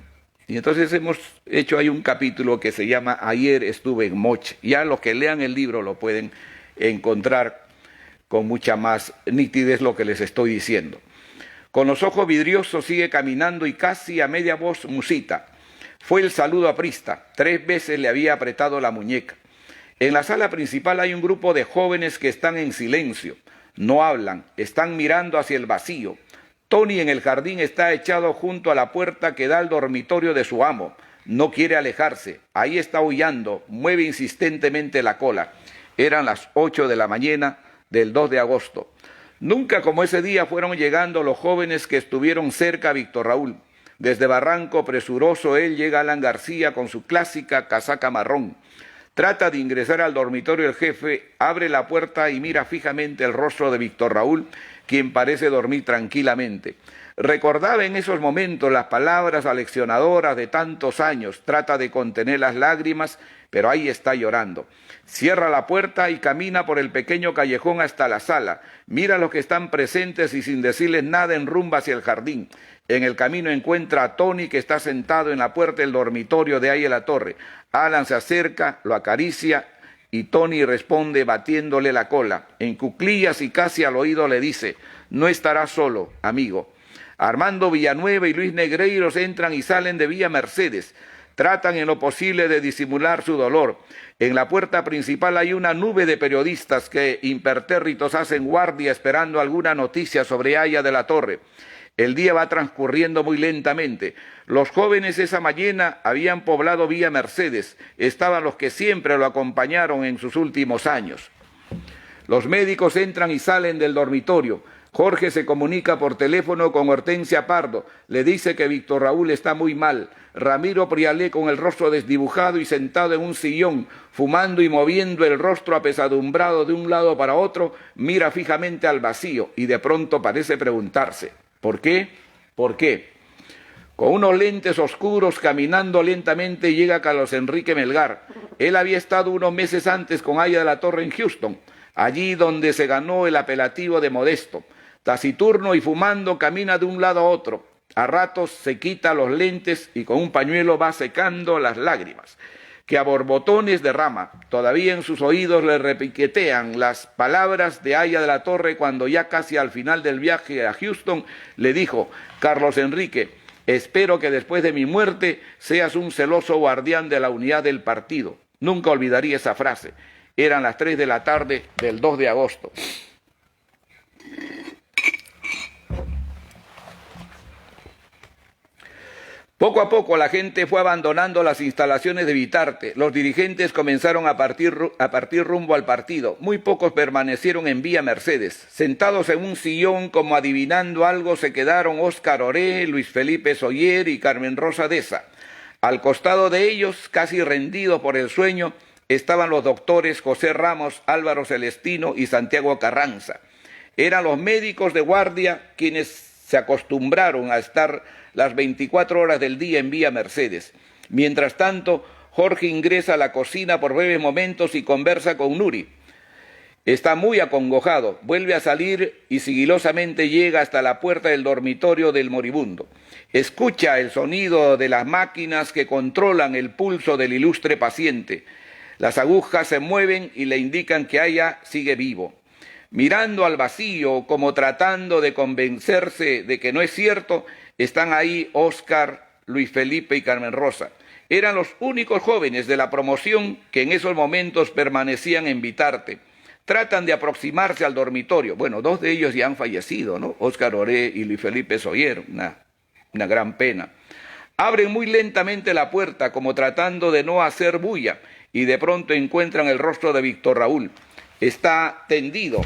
Y entonces hemos hecho ahí un capítulo que se llama Ayer estuve en Moche. Ya los que lean el libro lo pueden encontrar con mucha más nitidez lo que les estoy diciendo. Con los ojos vidriosos sigue caminando y casi a media voz musita. Fue el saludo aprista. 3 veces le había apretado la muñeca. En la sala principal hay un grupo de jóvenes que están en silencio. No hablan, están mirando hacia el vacío. Tony en el jardín está echado junto a la puerta que da al dormitorio de su amo. No quiere alejarse. Ahí está aullando, mueve insistentemente la cola. Eran las 8 de la mañana del 2 de agosto. Nunca como ese día fueron llegando los jóvenes que estuvieron cerca a Víctor Raúl. Desde Barranco, presuroso él, llega Alan García con su clásica casaca marrón. Trata de ingresar al dormitorio del jefe, abre la puerta y mira fijamente el rostro de Víctor Raúl, quien parece dormir tranquilamente. Recordaba en esos momentos las palabras aleccionadoras de tantos años, trata de contener las lágrimas, pero ahí está llorando. Cierra la puerta y camina por el pequeño callejón hasta la sala. Mira a los que están presentes y sin decirles nada enrumba hacia el jardín. En el camino encuentra a Tony, que está sentado en la puerta del dormitorio de ahí en la torre. Alan se acerca, lo acaricia y Tony responde batiéndole la cola. En cuclillas y casi al oído le dice: no estarás solo, amigo. Armando Villanueva y Luis Negreiros entran y salen de Villa Mercedes. Tratan en lo posible de disimular su dolor. En la puerta principal hay una nube de periodistas que impertérritos hacen guardia esperando alguna noticia sobre Aya de la Torre. El día va transcurriendo muy lentamente. Los jóvenes esa mañana habían poblado Villa Mercedes. Estaban los que siempre lo acompañaron en sus últimos años. Los médicos entran y salen del dormitorio. Jorge se comunica por teléfono con Hortensia Pardo. Le dice que Víctor Raúl está muy mal. Ramiro Prialé, con el rostro desdibujado y sentado en un sillón, fumando y moviendo el rostro apesadumbrado de un lado para otro, mira fijamente al vacío y de pronto parece preguntarse: ¿por qué? ¿Por qué? Con unos lentes oscuros, caminando lentamente, llega Carlos Enrique Melgar. Él había estado unos meses antes con Aya de la Torre en Houston, allí donde se ganó el apelativo de Modesto. Taciturno y fumando, camina de un lado a otro. A ratos se quita los lentes y con un pañuelo va secando las lágrimas, que a borbotones derrama. Todavía en sus oídos le repiquetean las palabras de Aya de la Torre cuando ya casi al final del viaje a Houston le dijo: Carlos Enrique, espero que después de mi muerte seas un celoso guardián de la unidad del partido. Nunca olvidaría esa frase. Eran las 3 de la tarde del 2 de agosto. Poco a poco la gente fue abandonando las instalaciones de Vitarte. Los dirigentes comenzaron a partir rumbo al partido. Muy pocos permanecieron en Villa Mercedes. Sentados en un sillón como adivinando algo se quedaron Óscar Oré, Luis Felipe Soller y Carmen Rosa Deza. Al costado de ellos, casi rendidos por el sueño, estaban los doctores José Ramos, Álvaro Celestino y Santiago Carranza. Eran los médicos de guardia quienes se acostumbraron a estar las 24 horas del día en Villa Mercedes. Mientras tanto, Jorge ingresa a la cocina por breves momentos y conversa con Nuri. Está muy acongojado, vuelve a salir y sigilosamente llega hasta la puerta del dormitorio del moribundo. Escucha el sonido de las máquinas que controlan el pulso del ilustre paciente. Las agujas se mueven y le indican que Aya sigue vivo. Mirando al vacío, como tratando de convencerse de que no es cierto, están ahí Óscar, Luis Felipe y Carmen Rosa. Eran los únicos jóvenes de la promoción que en esos momentos permanecían en Vitarte. Tratan de aproximarse al dormitorio. Bueno, 2 de ellos ya han fallecido, ¿no? Óscar Oré y Luis Felipe Soller, una gran pena. Abren muy lentamente la puerta, como tratando de no hacer bulla, y de pronto encuentran el rostro de Víctor Raúl. Está tendido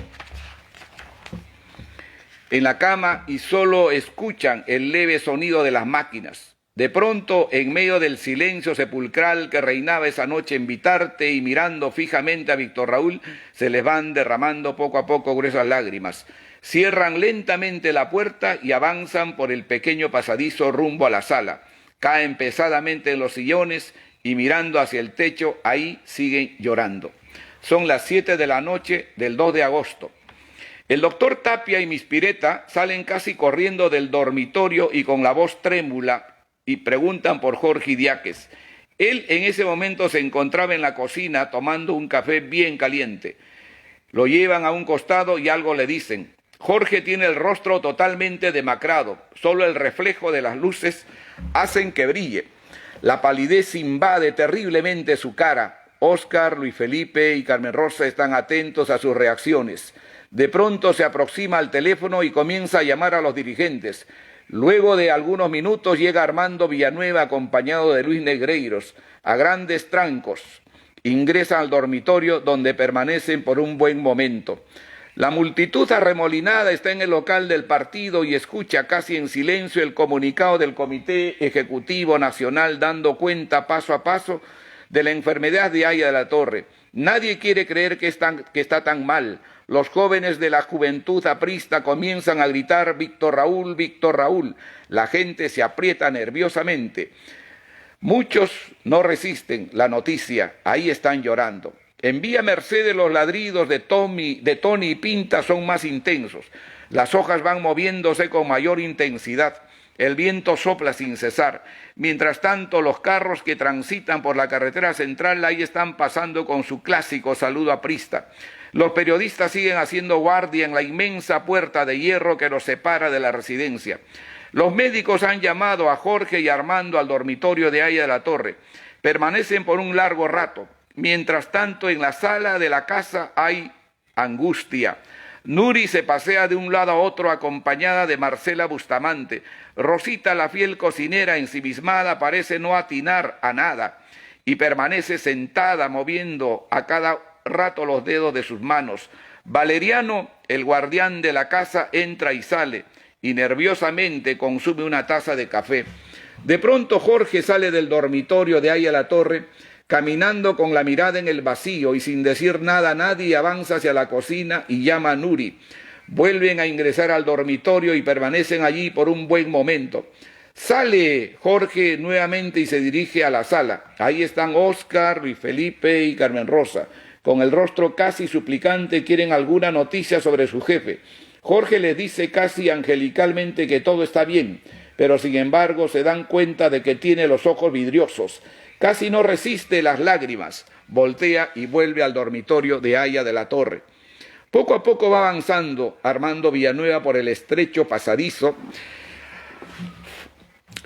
en la cama y solo escuchan el leve sonido de las máquinas. De pronto, en medio del silencio sepulcral que reinaba esa noche en Vitarte y mirando fijamente a Víctor Raúl, se les van derramando poco a poco gruesas lágrimas. Cierran lentamente la puerta y avanzan por el pequeño pasadizo rumbo a la sala. Caen pesadamente en los sillones y mirando hacia el techo, ahí siguen llorando. Son las 7 de la noche del 2 de agosto. El doctor Tapia y Mispireta salen casi corriendo del dormitorio y con la voz trémula y preguntan por Jorge Idiáquez. Él en ese momento se encontraba en la cocina tomando un café bien caliente. Lo llevan a un costado y algo le dicen. Jorge tiene el rostro totalmente demacrado. Solo el reflejo de las luces hacen que brille. La palidez invade terriblemente su cara. Óscar, Luis Felipe y Carmen Rosa están atentos a sus reacciones. De pronto se aproxima al teléfono y comienza a llamar a los dirigentes. Luego de algunos minutos llega Armando Villanueva acompañado de Luis Negreiros, a grandes trancos. Ingresan al dormitorio donde permanecen por un buen momento. La multitud arremolinada está en el local del partido y escucha casi en silencio el comunicado del Comité Ejecutivo Nacional dando cuenta paso a paso de la enfermedad de Haya de la Torre. Nadie quiere creer que está tan mal. Los jóvenes de la juventud aprista comienzan a gritar Víctor Raúl, Víctor Raúl. La gente se aprieta nerviosamente. Muchos no resisten la noticia, ahí están llorando. En Villa Mercedes los ladridos de Tony y Pinta son más intensos. Las hojas van moviéndose con mayor intensidad. El viento sopla sin cesar. Mientras tanto, los carros que transitan por la carretera central ahí están pasando con su clásico saludo aprista. Los periodistas siguen haciendo guardia en la inmensa puerta de hierro que los separa de la residencia. Los médicos han llamado a Jorge y Armando al dormitorio de Haya de la Torre. Permanecen por un largo rato. Mientras tanto, en la sala de la casa hay angustia. Nuri se pasea de un lado a otro acompañada de Marcela Bustamante. Rosita, la fiel cocinera ensimismada, parece no atinar a nada y permanece sentada moviendo a cada rato los dedos de sus manos. Valeriano, el guardián de la casa, entra y sale y nerviosamente consume una taza de café. De pronto Jorge sale del dormitorio de Haya la Torre, caminando con la mirada en el vacío y sin decir nada a nadie avanza hacia la cocina y llama a Nuri. Vuelven a ingresar al dormitorio y permanecen allí por un buen momento. Sale Jorge nuevamente y se dirige a la sala. Ahí están Óscar, Luis Felipe y Carmen Rosa. Con el rostro casi suplicante quieren alguna noticia sobre su jefe. Jorge les dice casi angelicalmente que todo está bien, pero sin embargo se dan cuenta de que tiene los ojos vidriosos. Casi no resiste las lágrimas, voltea y vuelve al dormitorio de Haya de la Torre. Poco a poco va avanzando Armando Villanueva por el estrecho pasadizo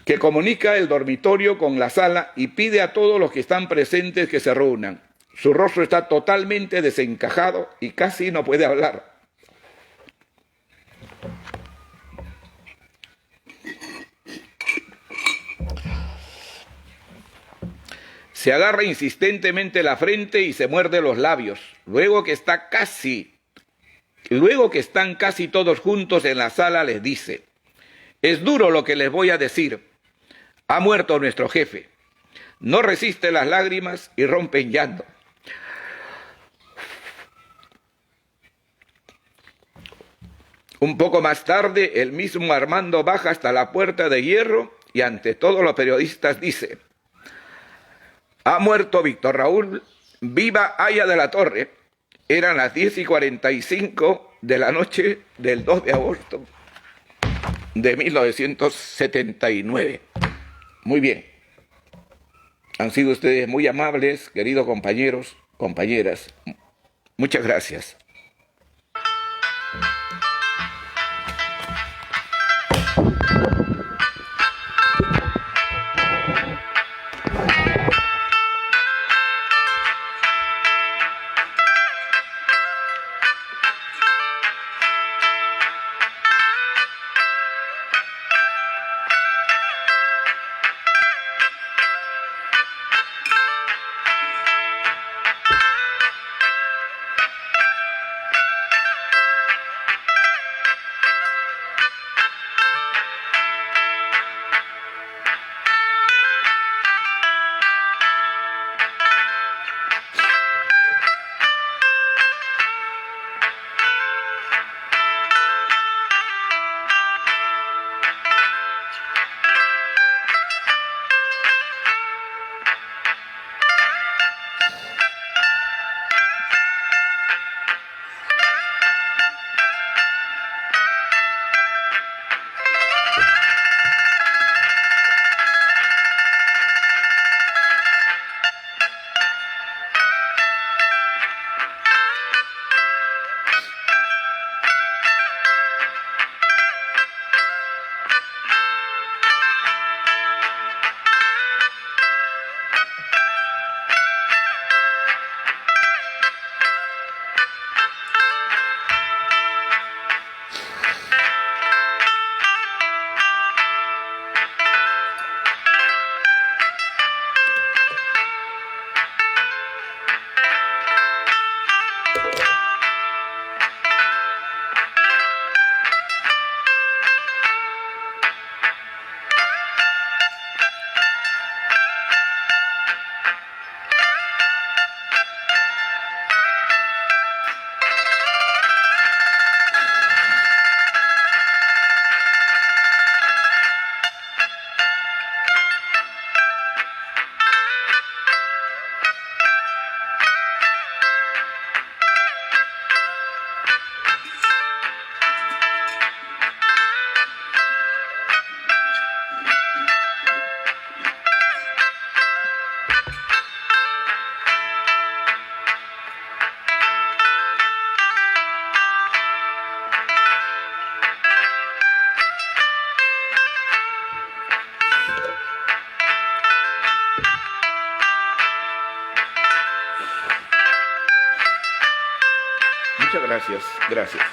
que comunica el dormitorio con la sala y pide a todos los que están presentes que se reúnan. Su rostro está totalmente desencajado y casi no puede hablar. Se agarra insistentemente la frente y se muerde los labios. Luego que están casi todos juntos en la sala, les dice: es duro lo que les voy a decir. Ha muerto nuestro jefe. No resiste las lágrimas y rompe en llanto. Un poco más tarde, el mismo Armando baja hasta la puerta de hierro y ante todos los periodistas dice: ha muerto Víctor Raúl, viva Haya de la Torre. Eran las 10:45 de la noche del 2 de agosto de 1979. Muy bien. Han sido ustedes muy amables, queridos compañeros, compañeras. Muchas gracias. Gracias, gracias.